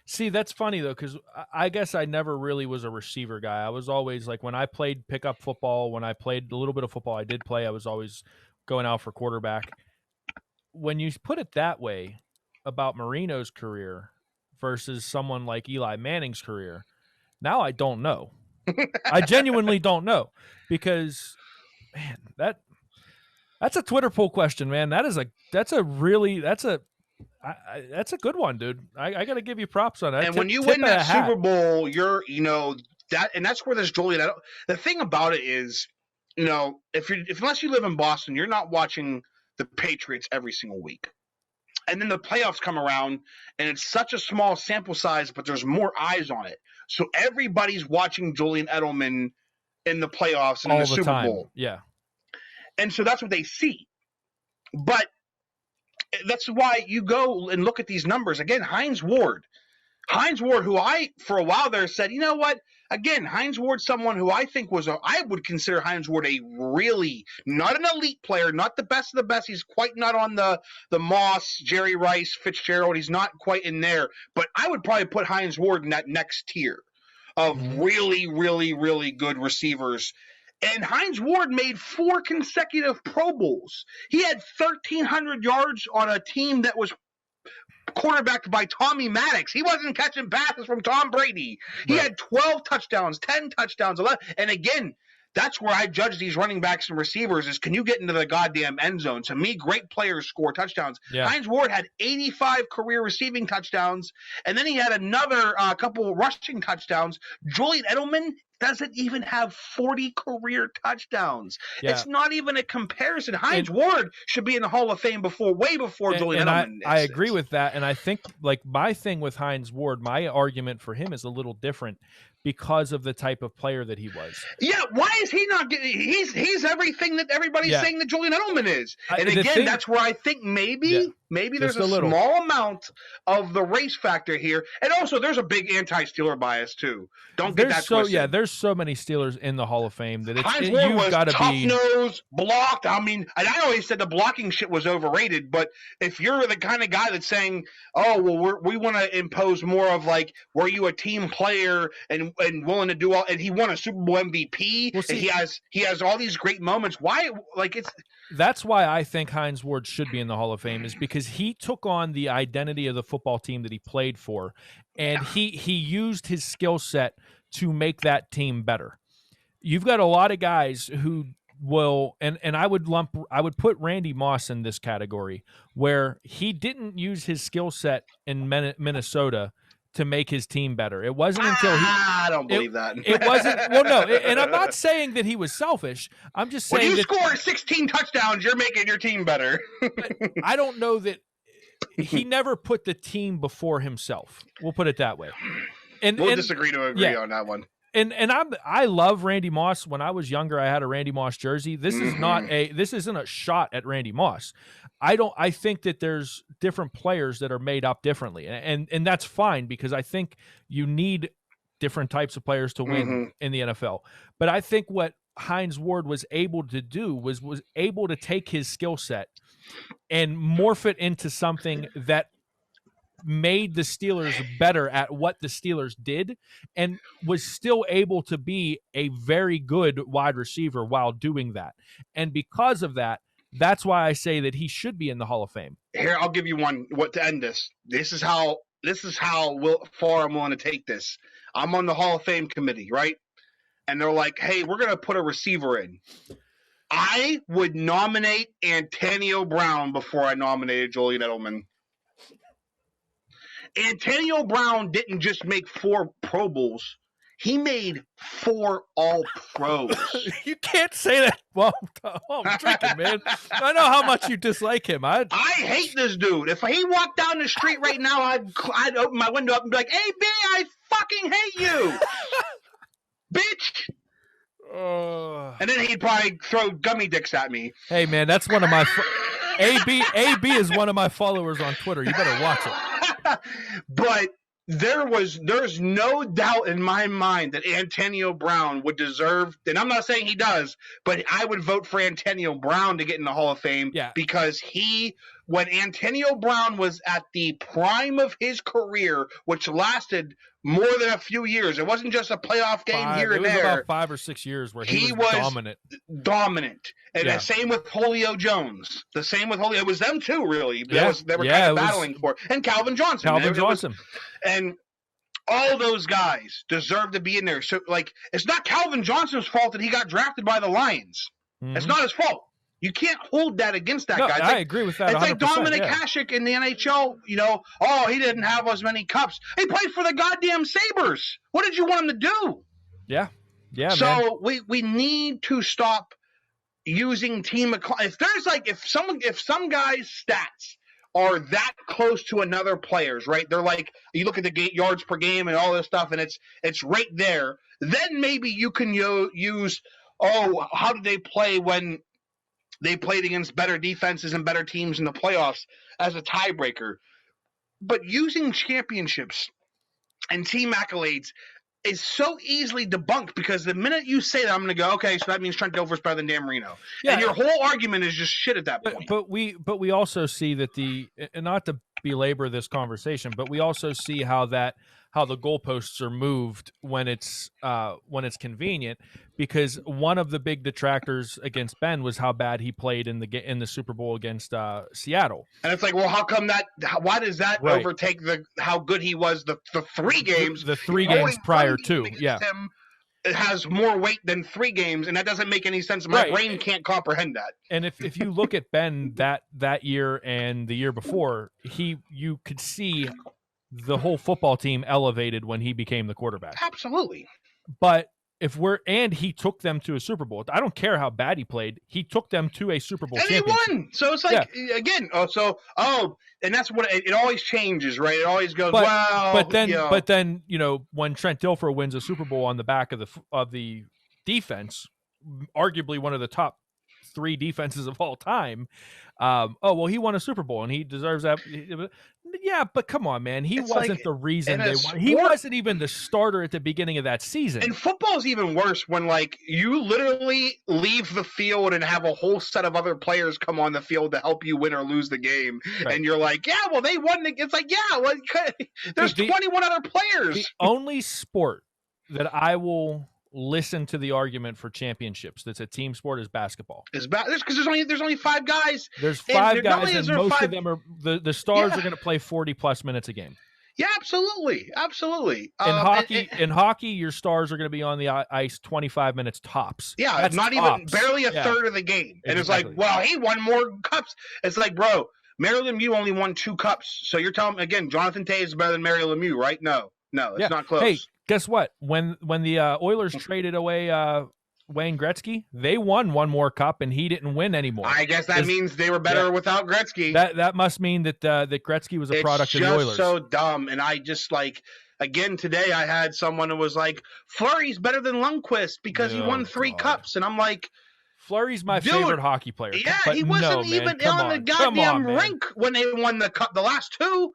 See, that's funny, though, because I guess I never really was a receiver guy. I was always, like, when I played pickup football, when I played a little bit of football I did play, I was always going out for quarterback. When you put it that way about Marino's career versus someone like Eli Manning's career, now I don't know. I genuinely don't know, because, man, that's a Twitter poll question, man. That's a good one, dude. I got to give you props on that. And when you win that Super Bowl, that's where there's Julian. The thing about it is, unless you live in Boston, you're not watching the Patriots every single week. And then the playoffs come around, and it's such a small sample size, but there's more eyes on it. So everybody's watching Julian Edelman in the playoffs and in the Super Bowl. Yeah. And so that's what they see. But that's why you go and look at these numbers. Again, Hines Ward, who I, for a while there, said, you know what? Again, Hines Ward, someone who I think I would consider Hines Ward a really, not an elite player, not the best of the best. He's quite not on the Moss, Jerry Rice, Fitzgerald. He's not quite in there. But I would probably put Hines Ward in that next tier of really, really, really good receivers. And Hines Ward made 4 consecutive Pro Bowls. He had 1,300 yards on a team that was quarterbacked by Tommy Maddox. He wasn't catching passes from Tom Brady. He had 12 touchdowns, 10 touchdowns, 11. And again, That's where I judge these running backs and receivers is, can you get into the goddamn end zone? To me, great players score touchdowns. Yeah. Hines Ward had 85 career receiving touchdowns, and then he had another couple rushing touchdowns. Julian Edelman doesn't even have 40 career touchdowns. Yeah. It's not even a comparison. Hines Ward should be in the Hall of Fame way before Julian Edelman. I agree with that, and I think like my thing with Hines Ward, my argument for him is a little different because of the type of player that he was. Yeah, why is he not getting? He's everything that everybody's saying that Julian Edelman is. And again, that's where I think maybe there's a small amount of the race factor here, and also there's a big anti-Steeler bias too. Don't get that twisted. Yeah, there's so many Steelers in the Hall of Fame that Hines Ward was tough-nosed, blocked. I mean, and I always said the blocking shit was overrated, but if you're the kind of guy that's saying, "Oh, well, we want to impose more of like, were you a team player and willing to do all?" And he won a Super Bowl MVP, and he has all these great moments. Why? Like it's. That's why I think Hines Ward should be in the Hall of Fame, is because he took on the identity of the football team that he played for, and he used his skill set to make that team better. You've got a lot of guys who will, and I would put Randy Moss in this category, where he didn't use his skill set in Minnesota to make his team better. It wasn't until I don't believe that. It wasn't. Well, no, and I'm not saying that he was selfish. I'm just saying when you score 16 touchdowns, you're making your team better. I don't know that he never put the team before himself. We'll put it that way. And we'll disagree to agree on that one. And I love Randy Moss. When I was younger, I had a Randy Moss jersey. This isn't a shot at Randy Moss. I think that there's different players that are made up differently. And that's fine, because I think you need different types of players to win in the NFL. But I think what Hines Ward was able to do was able to take his skill set and morph it into something that made the Steelers better at what the Steelers did, and was still able to be a very good wide receiver while doing that. And because of that, that's why I say that he should be in the Hall of Fame. Here, I'll give you one. What to end this? This is how far I'm willing to take this. I'm on the Hall of Fame committee, right? And they're like, "Hey, we're gonna put a receiver in." I would nominate Antonio Brown before I nominated Julian Edelman. Antonio Brown didn't just make 4 Pro Bowls. He made 4 All-Pros. You can't say that while I'm drinking, man. I know how much you dislike him. I hate this dude. If he walked down the street right now, I'd open my window up and be like, "Hey, B, I fucking hate you, bitch." And then he'd probably throw gummy dicks at me. Hey, man, that's one of my AB is one of my followers on Twitter. You better watch it. But there's no doubt in my mind that Antonio Brown would deserve, and I'm not saying he does, but I would vote for Antonio Brown to get in the Hall of Fame because when Antonio Brown was at the prime of his career, which lasted more than a few years, it wasn't just a playoff game here and there. It was about 5 or 6 years where he was dominant. And the same with Julio Jones. It was them too, really. They were kind of battling for it. And Calvin Johnson. And all those guys deserve to be in there. So, like, it's not Calvin Johnson's fault that he got drafted by the Lions. It's not his fault. You can't hold that against that guy. I agree with that. It's like Dominic Hasek in the NHL. You know, he didn't have as many cups. He played for the goddamn Sabres. What did you want him to do? Yeah. So man. we need to stop using team. If some guy's stats are that close to another player's, right? They're like, you look at the yards per game and all this stuff, and it's right there. Then maybe you can use, how did they play when they played against better defenses and better teams in the playoffs as a tiebreaker. But using championships and team accolades is so easily debunked, because the minute you say that, I'm going to go, okay, so that means Trent Dilfer's better than Dan Marino. Yeah. And your whole argument is just shit at that point. But we also see that and not to belabor this conversation, but we also see how the goalposts are moved when it's convenient, because one of the big detractors against Ben was how bad he played in the Super Bowl against Seattle. And it's like, well, how come that? Why does that overtake how good he was the 3 games? The 3 games prior to, him has more weight than 3 games, and that doesn't make any sense. My brain can't comprehend that. And if you look at Ben that year and the year before, you could see the whole football team elevated when he became the quarterback. Absolutely. But he took them to a Super Bowl. I don't care how bad he played. He took them to a Super Bowl championship. And he won. So it's like, again, and that's what it always changes, right? It always goes, but then, when Trent Dilfer wins a Super Bowl on the back of the defense, arguably one of the top 3 defenses of all time, he won a Super Bowl and he deserves that. Yeah, but come on, man. He wasn't the reason they won. He wasn't even the starter at the beginning of that season. And football is even worse when, you literally leave the field and have a whole set of other players come on the field to help you win or lose the game. Right. And you're like, yeah, well, they won. It's like, yeah, well, there's 21 other players. The only sport that I will listen to the argument for championships that's a team sport is basketball. Because there's only 5 guys. There's 5 guys, and most of them are the stars are going to play 40+ minutes a game. Yeah, absolutely. In hockey, your stars are going to be on the ice 25 minutes tops. Yeah, that's not tops. Even barely a third of the game. And it's like, well, he won more cups. It's like, bro, Mario Lemieux only won 2 cups. So you're telling me again, Jonathan Toews is better than Mario Lemieux, right? No, it's not close. Hey, guess what? When the Oilers traded away Wayne Gretzky, they won 1 more cup, and he didn't win anymore. I guess that means they were better without Gretzky. That must mean that Gretzky was a product of the Oilers. It's just so dumb, and I just again today I had someone who was like, Fleury's better than Lundqvist because he won 3 cups, and I'm like, Fleury's my favorite hockey player. Yeah, he wasn't even on the goddamn rink when they won the cup, the last 2.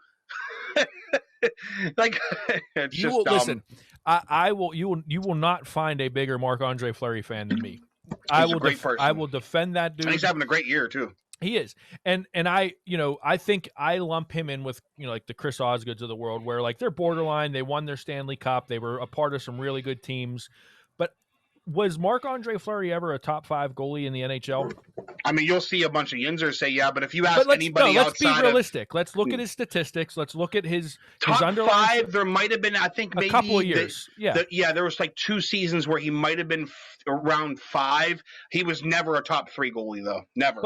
It's just dumb. Listen. You will not find a bigger Marc-Andre Fleury fan than me. I will defend that dude. And he's having a great year too. He is, and I think I lump him in with the Chris Osgoods of the world, where they're borderline. They won their Stanley Cup. They were a part of some really good teams. But was Marc-Andre Fleury ever a top 5 goalie in the NHL? I mean, you'll see a bunch of Yinzers say yeah, but if you ask anybody let's be realistic. Let's look at his statistics. Let's look at his top underlying 5. There might have been, I think, maybe a couple of years. There was 2 seasons where he might have been around 5. He was never a top 3 goalie though, never.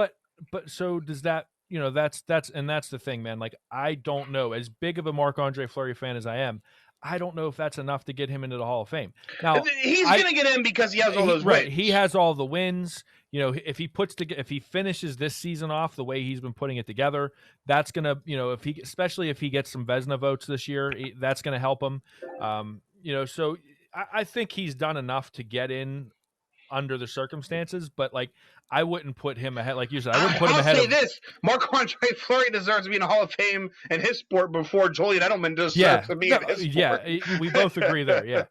But so does that? That's the thing, man. I don't know. As big of a Marc-Andre Fleury fan as I am, I don't know if that's enough to get him into the Hall of Fame. Now he's going to get in because he has all those wins. He has all the wins. If he finishes this season off the way he's been putting it together, that's gonna, especially if he gets some Vezina votes this year, that's gonna help him. So I think he's done enough to get in under the circumstances, but I wouldn't put him ahead, like you said. I wouldn't put him ahead. I'll say this: Marc-Andre Fleury deserves to be in the Hall of Fame in his sport before Julian Edelman deserves to be in his sport. Yeah, we both agree there. Yeah.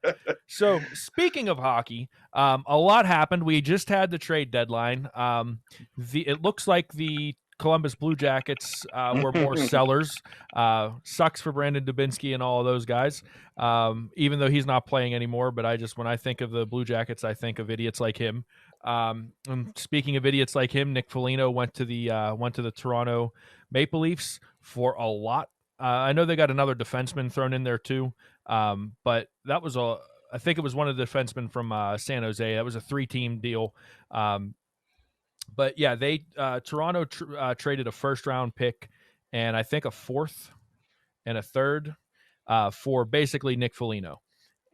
So speaking of hockey, a lot happened. We just had the trade deadline. It looks like the Columbus Blue Jackets were more sellers. Sucks for Brandon Dubinsky and all of those guys, even though he's not playing anymore. But when I think of the Blue Jackets, I think of idiots like him. And speaking of idiots like him, Nick Foligno went to the Toronto Maple Leafs for a lot. I know they got another defenseman thrown in there too, but that was I think it was one of the defensemen from San Jose. That was a 3-team deal. But yeah, Toronto traded a 1st-round pick and I think a 4th and a 3rd for basically Nick Foligno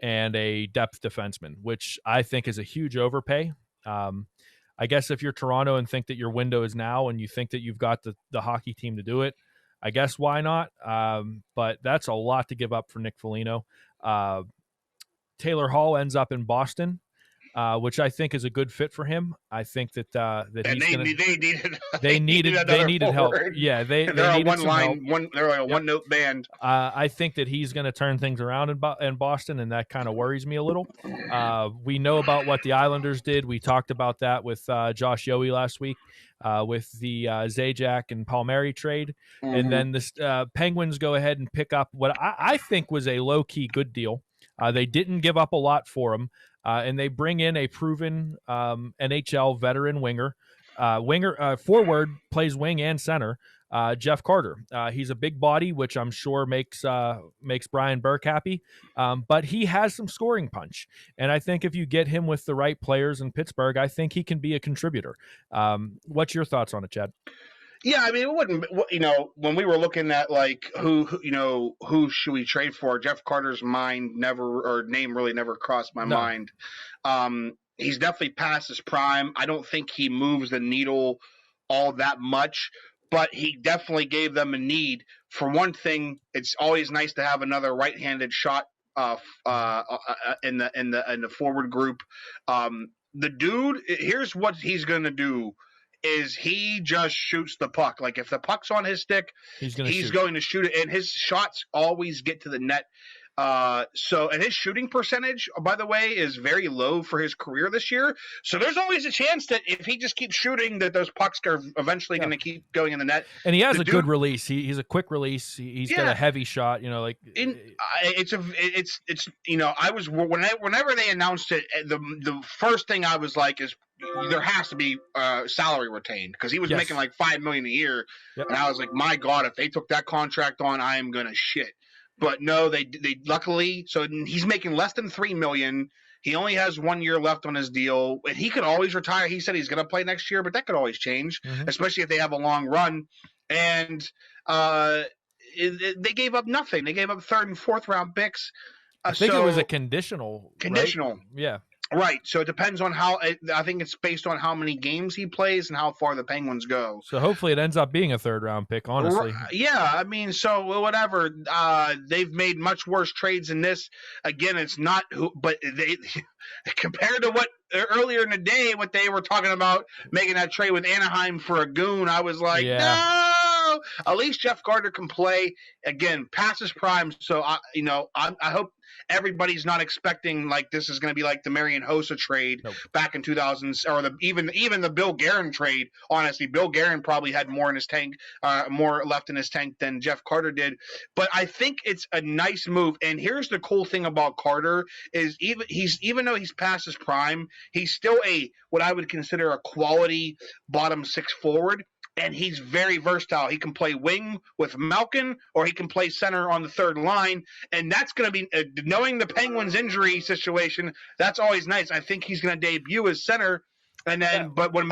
and a depth defenseman, which I think is a huge overpay. I guess if you're Toronto and think that your window is now and you think that you've got the hockey team to do it, I guess why not? But that's a lot to give up for Nick Foligno. Taylor Hall ends up in Boston. Which I think is a good fit for him. I think that they needed help. Yeah, they needed some help. They're like a one-note band. I think that he's going to turn things around in Boston, and that kind of worries me a little. We know about what the Islanders did. We talked about that with Josh Yohe last week with the Zajac and Palmieri trade, and then the Penguins go ahead and pick up what I think was a low-key good deal. They didn't give up a lot for him. And they bring in a proven NHL veteran winger. Forward, plays wing and center. Jeff Carter. He's a big body, which I'm sure makes Brian Burke happy, but he has some scoring punch. And I think if you get him with the right players in Pittsburgh, I think he can be a contributor. What's your thoughts on it, Chad? Yeah, I mean, it wouldn't. When we were looking at like who should we trade for, Jeff Carter's name really never crossed my mind. He's definitely past his prime. I don't think he moves the needle all that much, but he definitely gave them a need. For one thing, it's always nice to have another right-handed shot in the forward group. The dude, here's what he's gonna do. Is he just shoots the puck. Like, if the puck's on his stick, he's going to shoot it, and his shots always get to the net. And his shooting percentage, by the way, is very low for his career this year. So there's always a chance that if he just keeps shooting, that those pucks are eventually going to keep going in the net. And he has good release. He's a quick release. He's got a heavy shot. Whenever they announced it, the first thing I was like is there has to be salary retained, because he was making like $5 million a year, and I was like, my God, if they took that contract on, I am gonna shit. But no, they luckily, so he's making less than $3 million. He only has 1 year left on his deal, and he could always retire. He said he's going to play next year, but that could always change, especially if they have a long run. And they gave up nothing. They gave up 3rd and 4th round picks. I think it was a conditional. Conditional, right? Yeah. Right, so it depends on I think it's based on how many games he plays and how far the Penguins go. So hopefully it ends up being a 3rd round pick, honestly. Yeah, I mean, so whatever. They've made much worse trades than this. Again, it's not but they compared to what earlier in the day, what they were talking about making that trade with Anaheim for a goon, I was like, no. At least Jeff Carter can play. Again, past his prime. So I hope everybody's not expecting like this is going to be like the Marian Hossa trade back in 2000s, or even the Bill Guerin trade. Honestly, Bill Guerin probably had more in his tank, more left in his tank than Jeff Carter did. But I think it's a nice move. And here's the cool thing about Carter is even though he's past his prime, he's still what I would consider a quality bottom 6 forward. And he's very versatile. He can play wing with Malkin, or he can play center on the 3rd line. And that's going to be, knowing the Penguins' injury situation, that's always nice. I think he's going to debut as center. And then, but when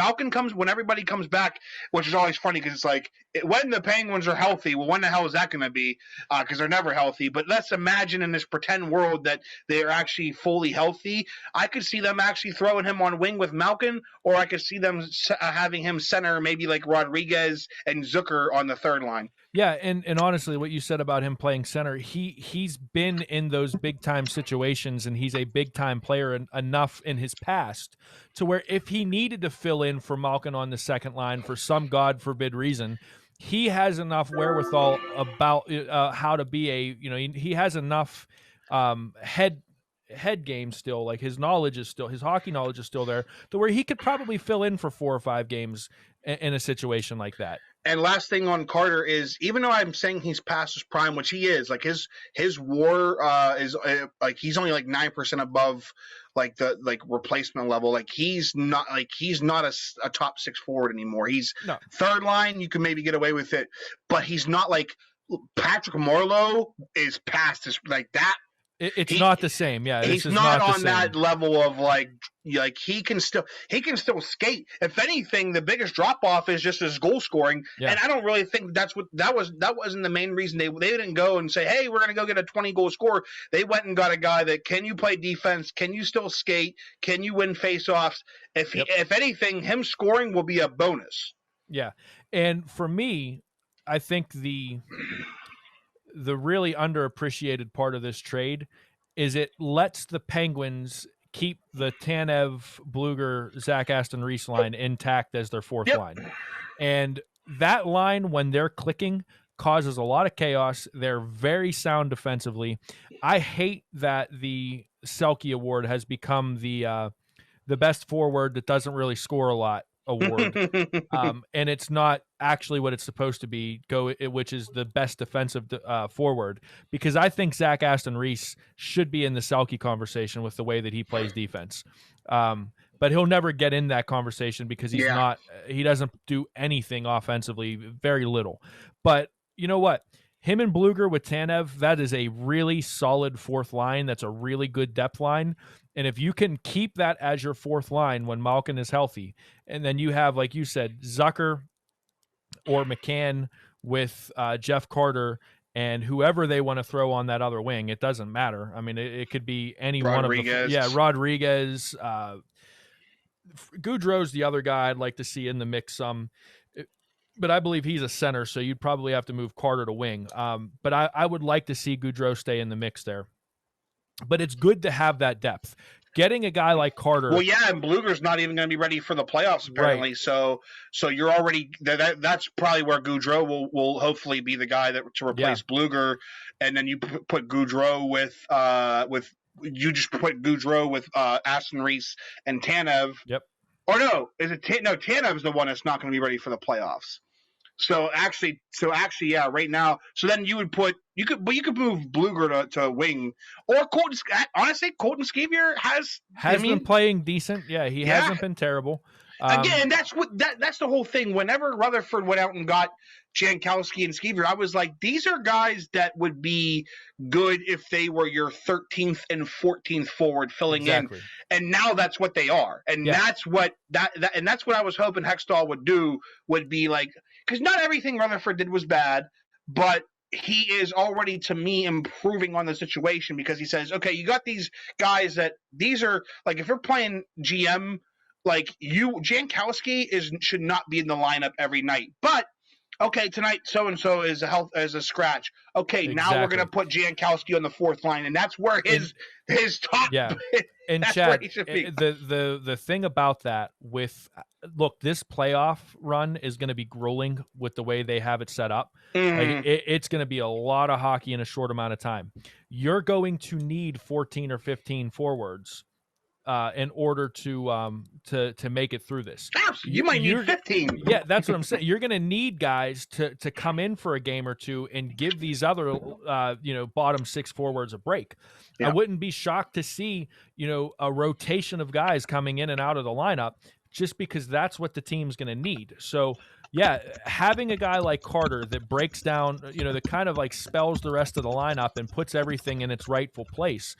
everybody comes back, which is always funny because it's like, when the Penguins are healthy, well, when the hell is that going to be? Because they're never healthy. But let's imagine in this pretend world that they are actually fully healthy. I could see them actually throwing him on wing with Malkin, or I could see them having him center, maybe like Rodriguez and Zucker on the 3rd line. Yeah, and honestly, what you said about him playing center, he's been in those big-time situations, and he's a big-time player enough in his past to where if he needed to fill in for Malkin on the 2nd line for some God forbid reason, he has enough wherewithal about how to be he has enough head game still, like his hockey knowledge is still there, to where he could probably fill in for 4 or 5 games in a situation like that. And last thing on Carter is, even though I'm saying he's past his prime, which he is, like his WAR is like he's only like 9% above like the replacement level. Like he's not a top 6 forward anymore. He's 3rd line. You can maybe get away with it, but he's not like Patrick Marleau is past his like that. It's not the same. Yeah, he's not on that level of like he can still skate. If anything, the biggest drop off is just his goal scoring, and I don't really think that wasn't the main reason they didn't go and say, hey, we're going to go get a 20 goal scorer. They went and got a guy that can you play defense, can you still skate, can you win faceoffs? If anything, him scoring will be a bonus. Yeah, and for me, I think the really underappreciated part of this trade is it lets the Penguins keep the Tanev, Bluger, Zach Aston Reese line intact as their 4th line. And that line, when they're clicking, causes a lot of chaos. They're very sound defensively. I hate that the Selke Award has become the best forward that doesn't really score a lot award. And it's not actually what it's supposed to be, which is the best defensive forward, because I think Zach Aston Reese should be in the Selke conversation with the way that he plays defense. but he'll never get in that conversation because he's not. He doesn't do anything offensively, very little. But you know what? Him and Bluger with Tanev, that is a really solid fourth line. That's a really good depth line. And if you can keep that as your fourth line when Malkin is healthy, and then you have, like you said, Zucker or McCann with Jeff Carter and whoever they want to throw on that other wing, it doesn't matter. I mean, it could be any one of the... Yeah, Rodriguez. Goudreau's the other guy I'd like to see in the mix some. But I believe he's a center, so you'd probably have to move Carter to wing. But I would like to see Goudreau stay in the mix there. But it's good to have that depth. Getting a guy like Carter. Well, yeah, and Bluger's not even going to be ready for the playoffs apparently. Right. So you're already that's probably where Goudreau will hopefully be the guy to replace Bluger, and then you put Goudreau with Aston Reese and Tanev. Yep. Or no, Tanev's the one that's not going to be ready for the playoffs. So actually, yeah, right now. So then you could move Bluger to wing, or Colton. Honestly, Colton Sceviour has been playing decent. Yeah, he hasn't been terrible. Again, that's the whole thing. Whenever Rutherford went out and got Jankowski and Sceviour, I was like, these are guys that would be good if they were your 13th and 14th forward filling in. And now that's what they are. And that's what that's what I was hoping Hextall would do, would be like, because not everything Rutherford did was bad, but he is already, to me, improving on the situation, because he says, okay, you got these guys that these are like, if you're playing GM, like Jankowski should not be in the lineup every night. But okay, tonight so-and-so is a scratch. Okay, now we're going to put Jankowski on the fourth line, and that's where his top. Yeah, and that's Chad, where he should be. The thing about that look, this playoff run is going to be grueling with the way they have it set up. Like, it's going to be a lot of hockey in a short amount of time. You're going to need 14 or 15 forwards in order to make it through this. You might need 15. Yeah, that's what I'm saying. You're going to need guys to come in for a game or two and give these other bottom six forwards a break. Yeah. I wouldn't be shocked to see a rotation of guys coming in and out of the lineup, just because that's what the team's going to need. So yeah, having a guy like Carter that breaks down, that kind of like spells the rest of the lineup and puts everything in its rightful place,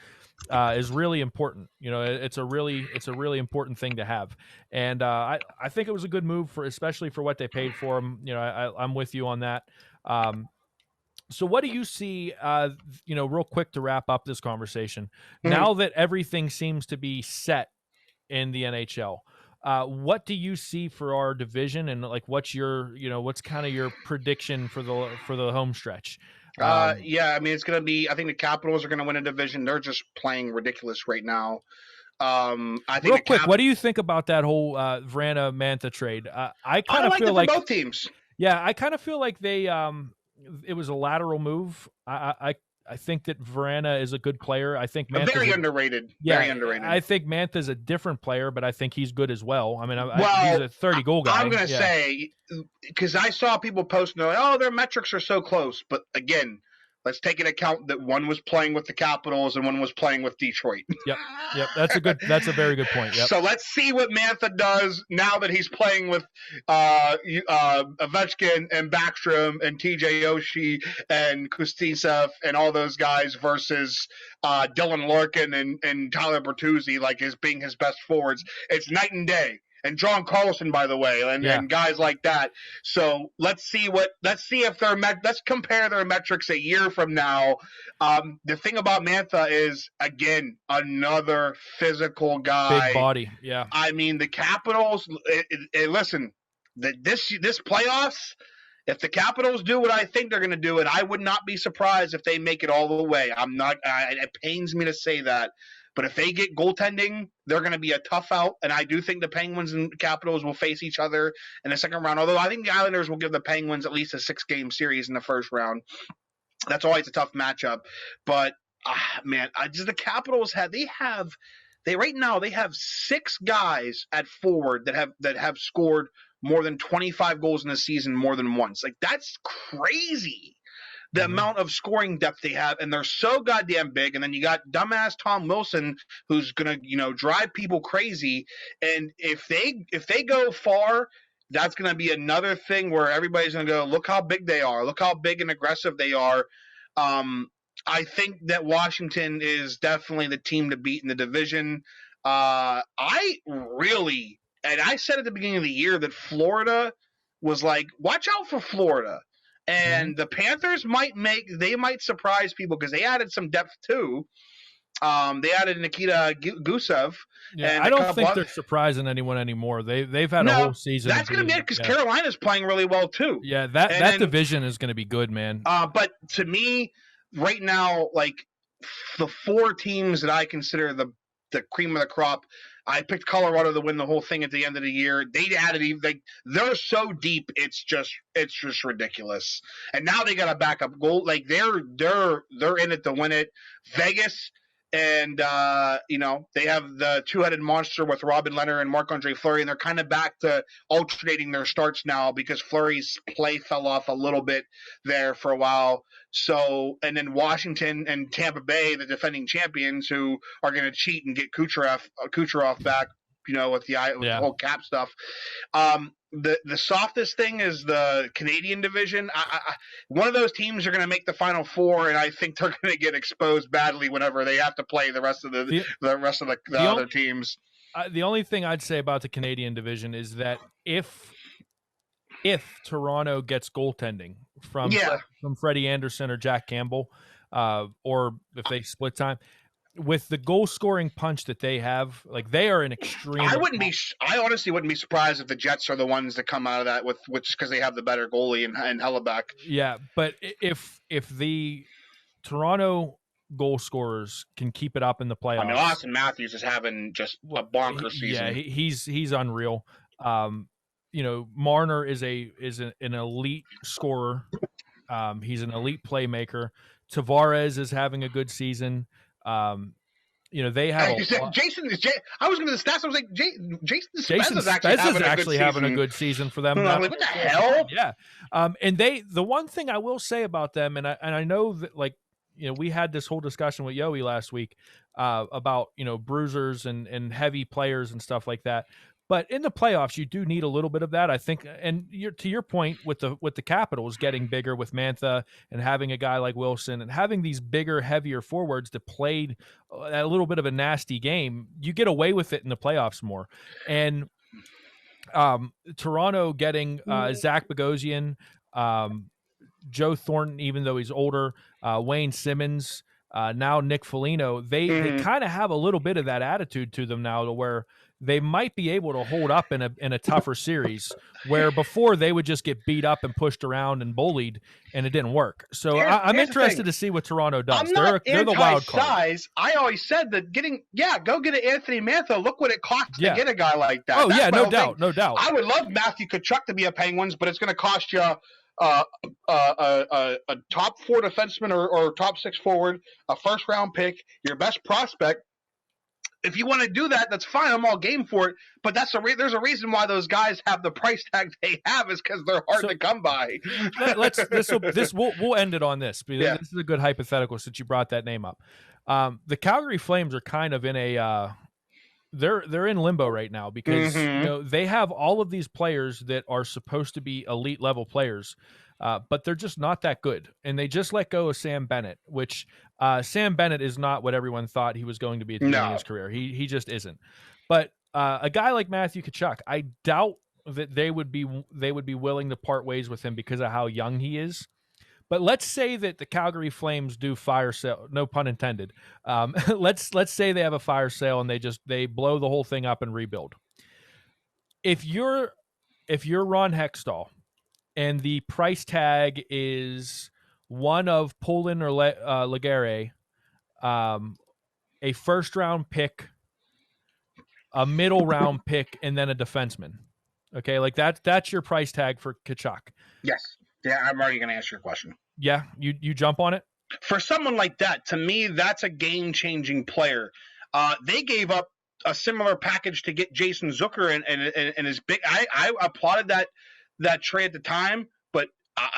is really important. It's a really important thing to have. And I think it was a good move, especially for what they paid for him. I'm with you on that. So what do you see, real quick to wrap up this conversation, now that everything seems to be set in the NHL? What do you see for our division, and like what's kind of your prediction for the home stretch? I mean, it's going to be, I think the Capitals are going to win a division. They're just playing ridiculous right now. I think real quick, what do you think about that whole Vrana Mantha trade? I kind of feel like both teams. Yeah, I kind of feel like they it was a lateral move. I think that Vrana is a good player. I think Mantha's very underrated. Yeah, very underrated. I think Mantha's a different player, but I think he's good as well. I mean, he's a 30-goal guy. I'm going to say, because I saw people posting, their metrics are so close. But again, let's take into account that one was playing with the Capitals and one was playing with Detroit. Yep. That's a very good point. Yep. So let's see what Mantha does now that he's playing with Ovechkin and Backstrom and TJ Oshie and Kuznetsov and all those guys versus Dylan Larkin and Tyler Bertuzzi, like as being his best forwards. It's night and day. And John Carlson, by the way, and guys like that. So let's compare their metrics a year from now. The thing about Mantha is, again, another physical guy, big body. Yeah, I mean the Capitals. Listen, this playoffs. If the Capitals do what I think they're going to do, and I would not be surprised if they make it all the way. It pains me to say that. But if they get goaltending, they're going to be a tough out. And I do think the Penguins and Capitals will face each other in the second round. Although I think the Islanders will give the Penguins at least a 6-game series in the first round. That's always a tough matchup. But, the Capitals right now they have 6 guys at forward that have scored more than 25 goals in a season more than once. Like, that's crazy. the amount of scoring depth they have, and they're so goddamn big. And then you got dumbass Tom Wilson, who's gonna, drive people crazy. And if they go far, that's gonna be another thing where everybody's gonna go, look how big they are, look how big and aggressive they are. I think that Washington is definitely the team to beat in the division. And I said at the beginning of the year that Florida was like, watch out for Florida. And the Panthers might surprise people because they added some depth too. They added Nikita Gusev. Yeah, and I don't think they're surprising anyone anymore. They've had a whole season. That's going to be it because Carolina's playing really well too. Yeah, that division is going to be good, man. But to me, right now, like the 4 teams that I consider the cream of the crop, I picked Colorado to win the whole thing at the end of the year. They added they're so deep, it's just ridiculous. And now they got a backup goal. Like they're in it to win it. Vegas. And, they have the two-headed monster with Robin Leonard and Marc-Andre Fleury, and they're kind of back to alternating their starts now because Fleury's play fell off a little bit there for a while. So, and Washington and Tampa Bay, the defending champions, who are going to cheat and get Kucherov back, with the whole cap stuff. The softest thing is the Canadian division. One of those teams are going to make the Final Four, and I think they're going to get exposed badly whenever they have to play the rest of the other teams. The only thing I'd say about the Canadian division is that if Toronto gets goaltending from Freddie Anderson or Jack Campbell, or if they split time, with the goal scoring punch that they have, like they are an extreme. I honestly wouldn't be surprised if the Jets are the ones that come out of that because they have the better goalie and Hellebuck. Yeah, but if the Toronto goal scorers can keep it up in the playoffs, I mean, Austin Matthews is having just a bonker season. Yeah, he's unreal. Marner is an elite scorer. He's an elite playmaker. Tavares is having a good season. They have. I was going to the stats. I was like, Jason Spezza is actually having a good season for them. I'm like, what the hell? Yeah. And the one thing I will say about them, and I know that we had this whole discussion with Yoey last week about bruisers and heavy players and stuff like that. But in the playoffs, you do need a little bit of that, I think. And to your point with the Capitals getting bigger with Mantha and having a guy like Wilson and having these bigger, heavier forwards that played a little bit of a nasty game, you get away with it in the playoffs more. And Toronto getting Zach Bogosian, Joe Thornton, even though he's older, Wayne Simmons, now Nick Foligno, they kind of have a little bit of that attitude to them now, to where they might be able to hold up in a tougher series, where before they would just get beat up and pushed around and bullied, and it didn't work. So I'm interested to see what Toronto does. They're the wild card. I always said that go get an Anthony Mantha. Look what it costs to get a guy like that. Oh, that's no doubt. I would love Matthew Tkachuk to be a Penguins, but it's going to cost you a top 4 defenseman or top 6 forward, a first round pick, your best prospect. If you want to do that, that's fine. I'm all game for it. But there's a reason why those guys have the price tag they have, is because they're hard to come by. We'll end it on this. This is a good hypothetical since you brought that name up. The Calgary Flames are kind of in a they're in limbo right now because they have all of these players that are supposed to be elite level players. But they're just not that good. And they just let go of Sam Bennett, which Sam Bennett is not what everyone thought he was going to be at the beginning of his career. He just isn't. But a guy like Matthew Tkachuk, I doubt that they would be willing to part ways with him because of how young he is. But let's say that the Calgary Flames do fire sale, no pun intended. Let's say they have a fire sale and they blow the whole thing up and rebuild. If you're Ron Hextall, and the price tag is one of Poland or Legare, a first-round pick, a middle-round pick, and then a defenseman. Okay, like that's your price tag for Tkachuk. Yes. Yeah, I'm already going to answer your question. Yeah, you jump on it? For someone like that, to me, that's a game-changing player. They gave up a similar package to get Jason Zucker and his big. I applauded that trade at the time, but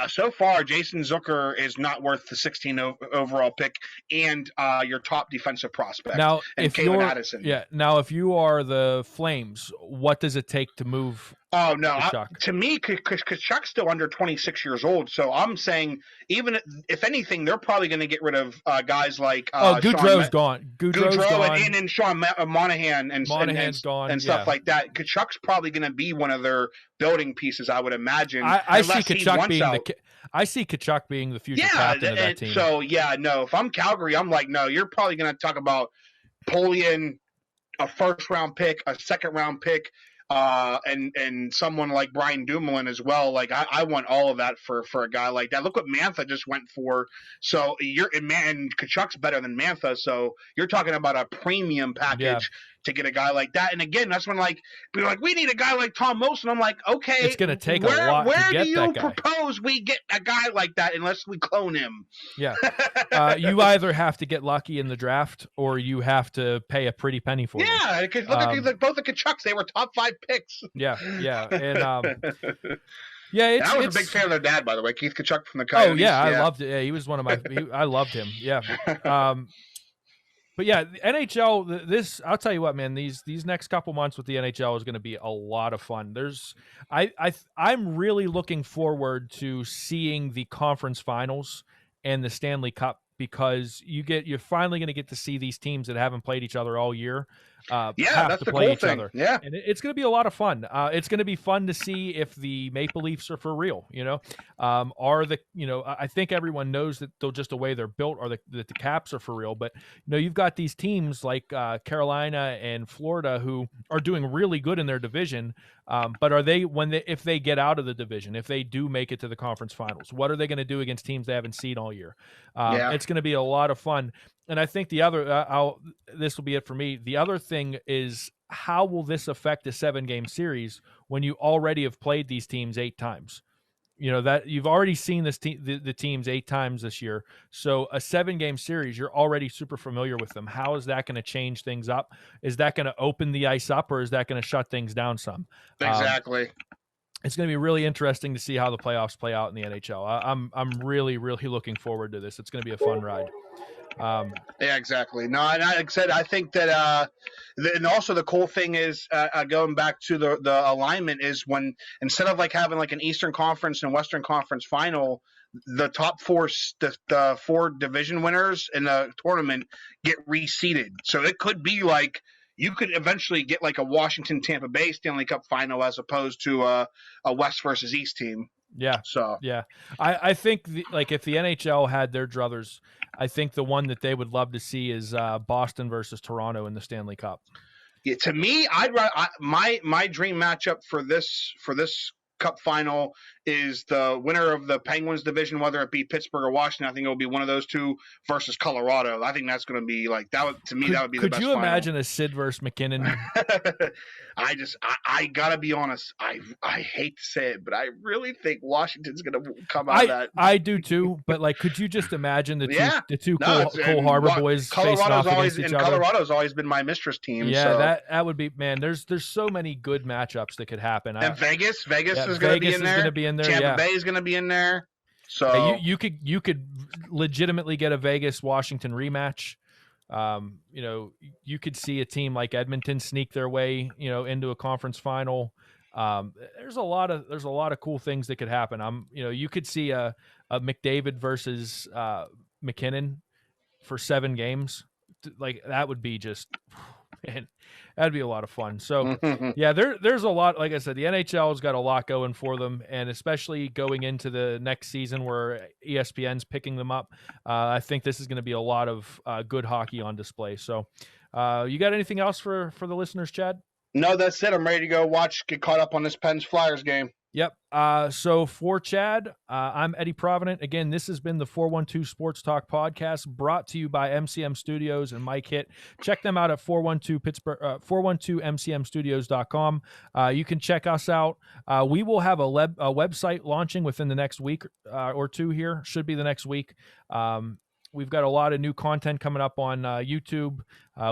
So far, Jason Zucker is not worth the 16 overall pick and your top defensive prospect. Now, and if Kalen you're Addison. now if you are the Flames, what does it take to move? Oh no! Tkachuk? To me, Tkachuk's still under 26 years old, so I'm saying even if anything, they're probably going to get rid of guys like Gaudreau's gone. Gaudreau's gone. and Sean Monahan and gone and stuff like that. Tkachuk's probably going to be one of their building pieces, I would imagine. I see Tkachuk being the future captain of that team. So no. If I'm Calgary, I'm like, no. You're probably going to talk about Polian, a first-round pick, a second-round pick. And someone like Brian Dumoulin as well. Like I want all of that for a guy like that. Look what Mantha just went for. So and Tkachuk's better than Mantha. So you're talking about a premium package to get a guy like that. And again, that's when people are like, we need a guy like Tom Wilson. I'm like, okay, it's going to take a lot to get that guy. Where do you propose we get a guy like that unless we clone him? Yeah. You either have to get lucky in the draft or you have to pay a pretty penny for him. Yeah, because look at both the Tkachuks. They were top 5 picks. Yeah. And I was a big fan of their dad, by the way, Keith Tkachuk from the Coyotes. Oh yeah, I loved it. Yeah, he was one of my. I loved him. Yeah. But yeah, the NHL. I'll tell you what, man. These next couple months with the NHL is going to be a lot of fun. I'm really looking forward to seeing the conference finals and the Stanley Cup because you're finally going to get to see these teams that haven't played each other all year. Have that's to the play cool each thing. other. Yeah, and it's going to be a lot of fun. It's going to be fun to see if the Maple Leafs are for real. I think everyone knows that they're just the way they're built, or that the Caps are for real. But you've got these teams like Carolina and Florida who are doing really good in their division. But are they if they get out of the division, if they do make it to the conference finals, what are they going to do against teams they haven't seen all year? It's going to be a lot of fun. And I think the other, this will be it for me. The other thing is, how will this affect a 7-game series when you already have played these teams 8 times? That you've already seen the teams 8 times this year. So a 7-game series, you're already super familiar with them. How is that going to change things up? Is that going to open the ice up, or is that going to shut things down some? Exactly. It's going to be really interesting to see how the playoffs play out in the NHL. I'm really, really looking forward to this. It's going to be a fun ride. Yeah, exactly. No, and like I said, I think that, and also the cool thing is going back to the alignment is when instead of having an Eastern Conference and Western Conference final, the top 4, the 4 division winners in the tournament get reseeded. So it could be you could eventually get a Washington Tampa Bay Stanley Cup final as opposed to a West versus East team. Yeah. So yeah, I think if the NHL had their druthers, I think the one that they would love to see is Boston versus Toronto in the Stanley Cup. Yeah, to me, my dream matchup for this Cup final is the winner of the Penguins division, whether it be Pittsburgh or Washington. I think it will be one of those two versus Colorado. I think that's going to be that would be the best. Could you imagine a Sid versus McKinnon? I gotta be honest. I hate to say it, but I really think Washington's going to come out of that. I do too, but could you just imagine the two Cole Harbor boys facing off against each other? Colorado's always been my mistress team. Yeah, so. that would be, man. There's so many good matchups that could happen. And Vegas is going to be in there. Tampa Bay is going to be in there. So you could legitimately get a Vegas Washington rematch. You could see a team like Edmonton sneak their way, into a conference final. There's a lot of cool things that could happen. You could see a McDavid versus McKinnon for 7 games. That would be just, man, that'd be a lot of fun. So yeah, there's a lot. Like I said, the NHL's got a lot going for them, and especially going into the next season where ESPN's picking them up, I think this is going to be a lot of good hockey on display. So, you got anything else for the listeners, Chad? No, that's it. I'm ready to get caught up on this Pens Flyers game. Yep. So for Chad, I'm Eddie Provident. Again, this has been the 412 Sports Talk podcast, brought to you by MCM Studios and Mike Hitt. Check them out at 412mcmstudios.com. You can check us out. We will have a website launching within the next week or two here. Should be the next week. We've got a lot of new content coming up on YouTube.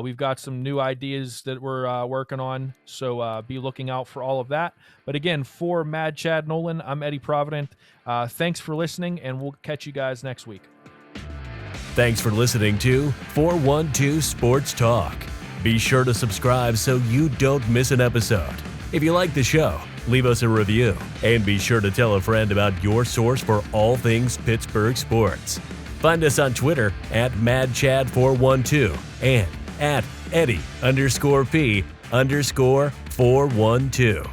We've got some new ideas that we're working on, so be looking out for all of that. But again, for Mad Chad Nolan, I'm Eddie Provident. Thanks for listening, and we'll catch you guys next week. Thanks for listening to 412 Sports Talk. Be sure to subscribe so you don't miss an episode. If you like the show, leave us a review, and be sure to tell a friend about your source for all things Pittsburgh sports. Find us on Twitter at MadChad412 and at Eddie_P_412.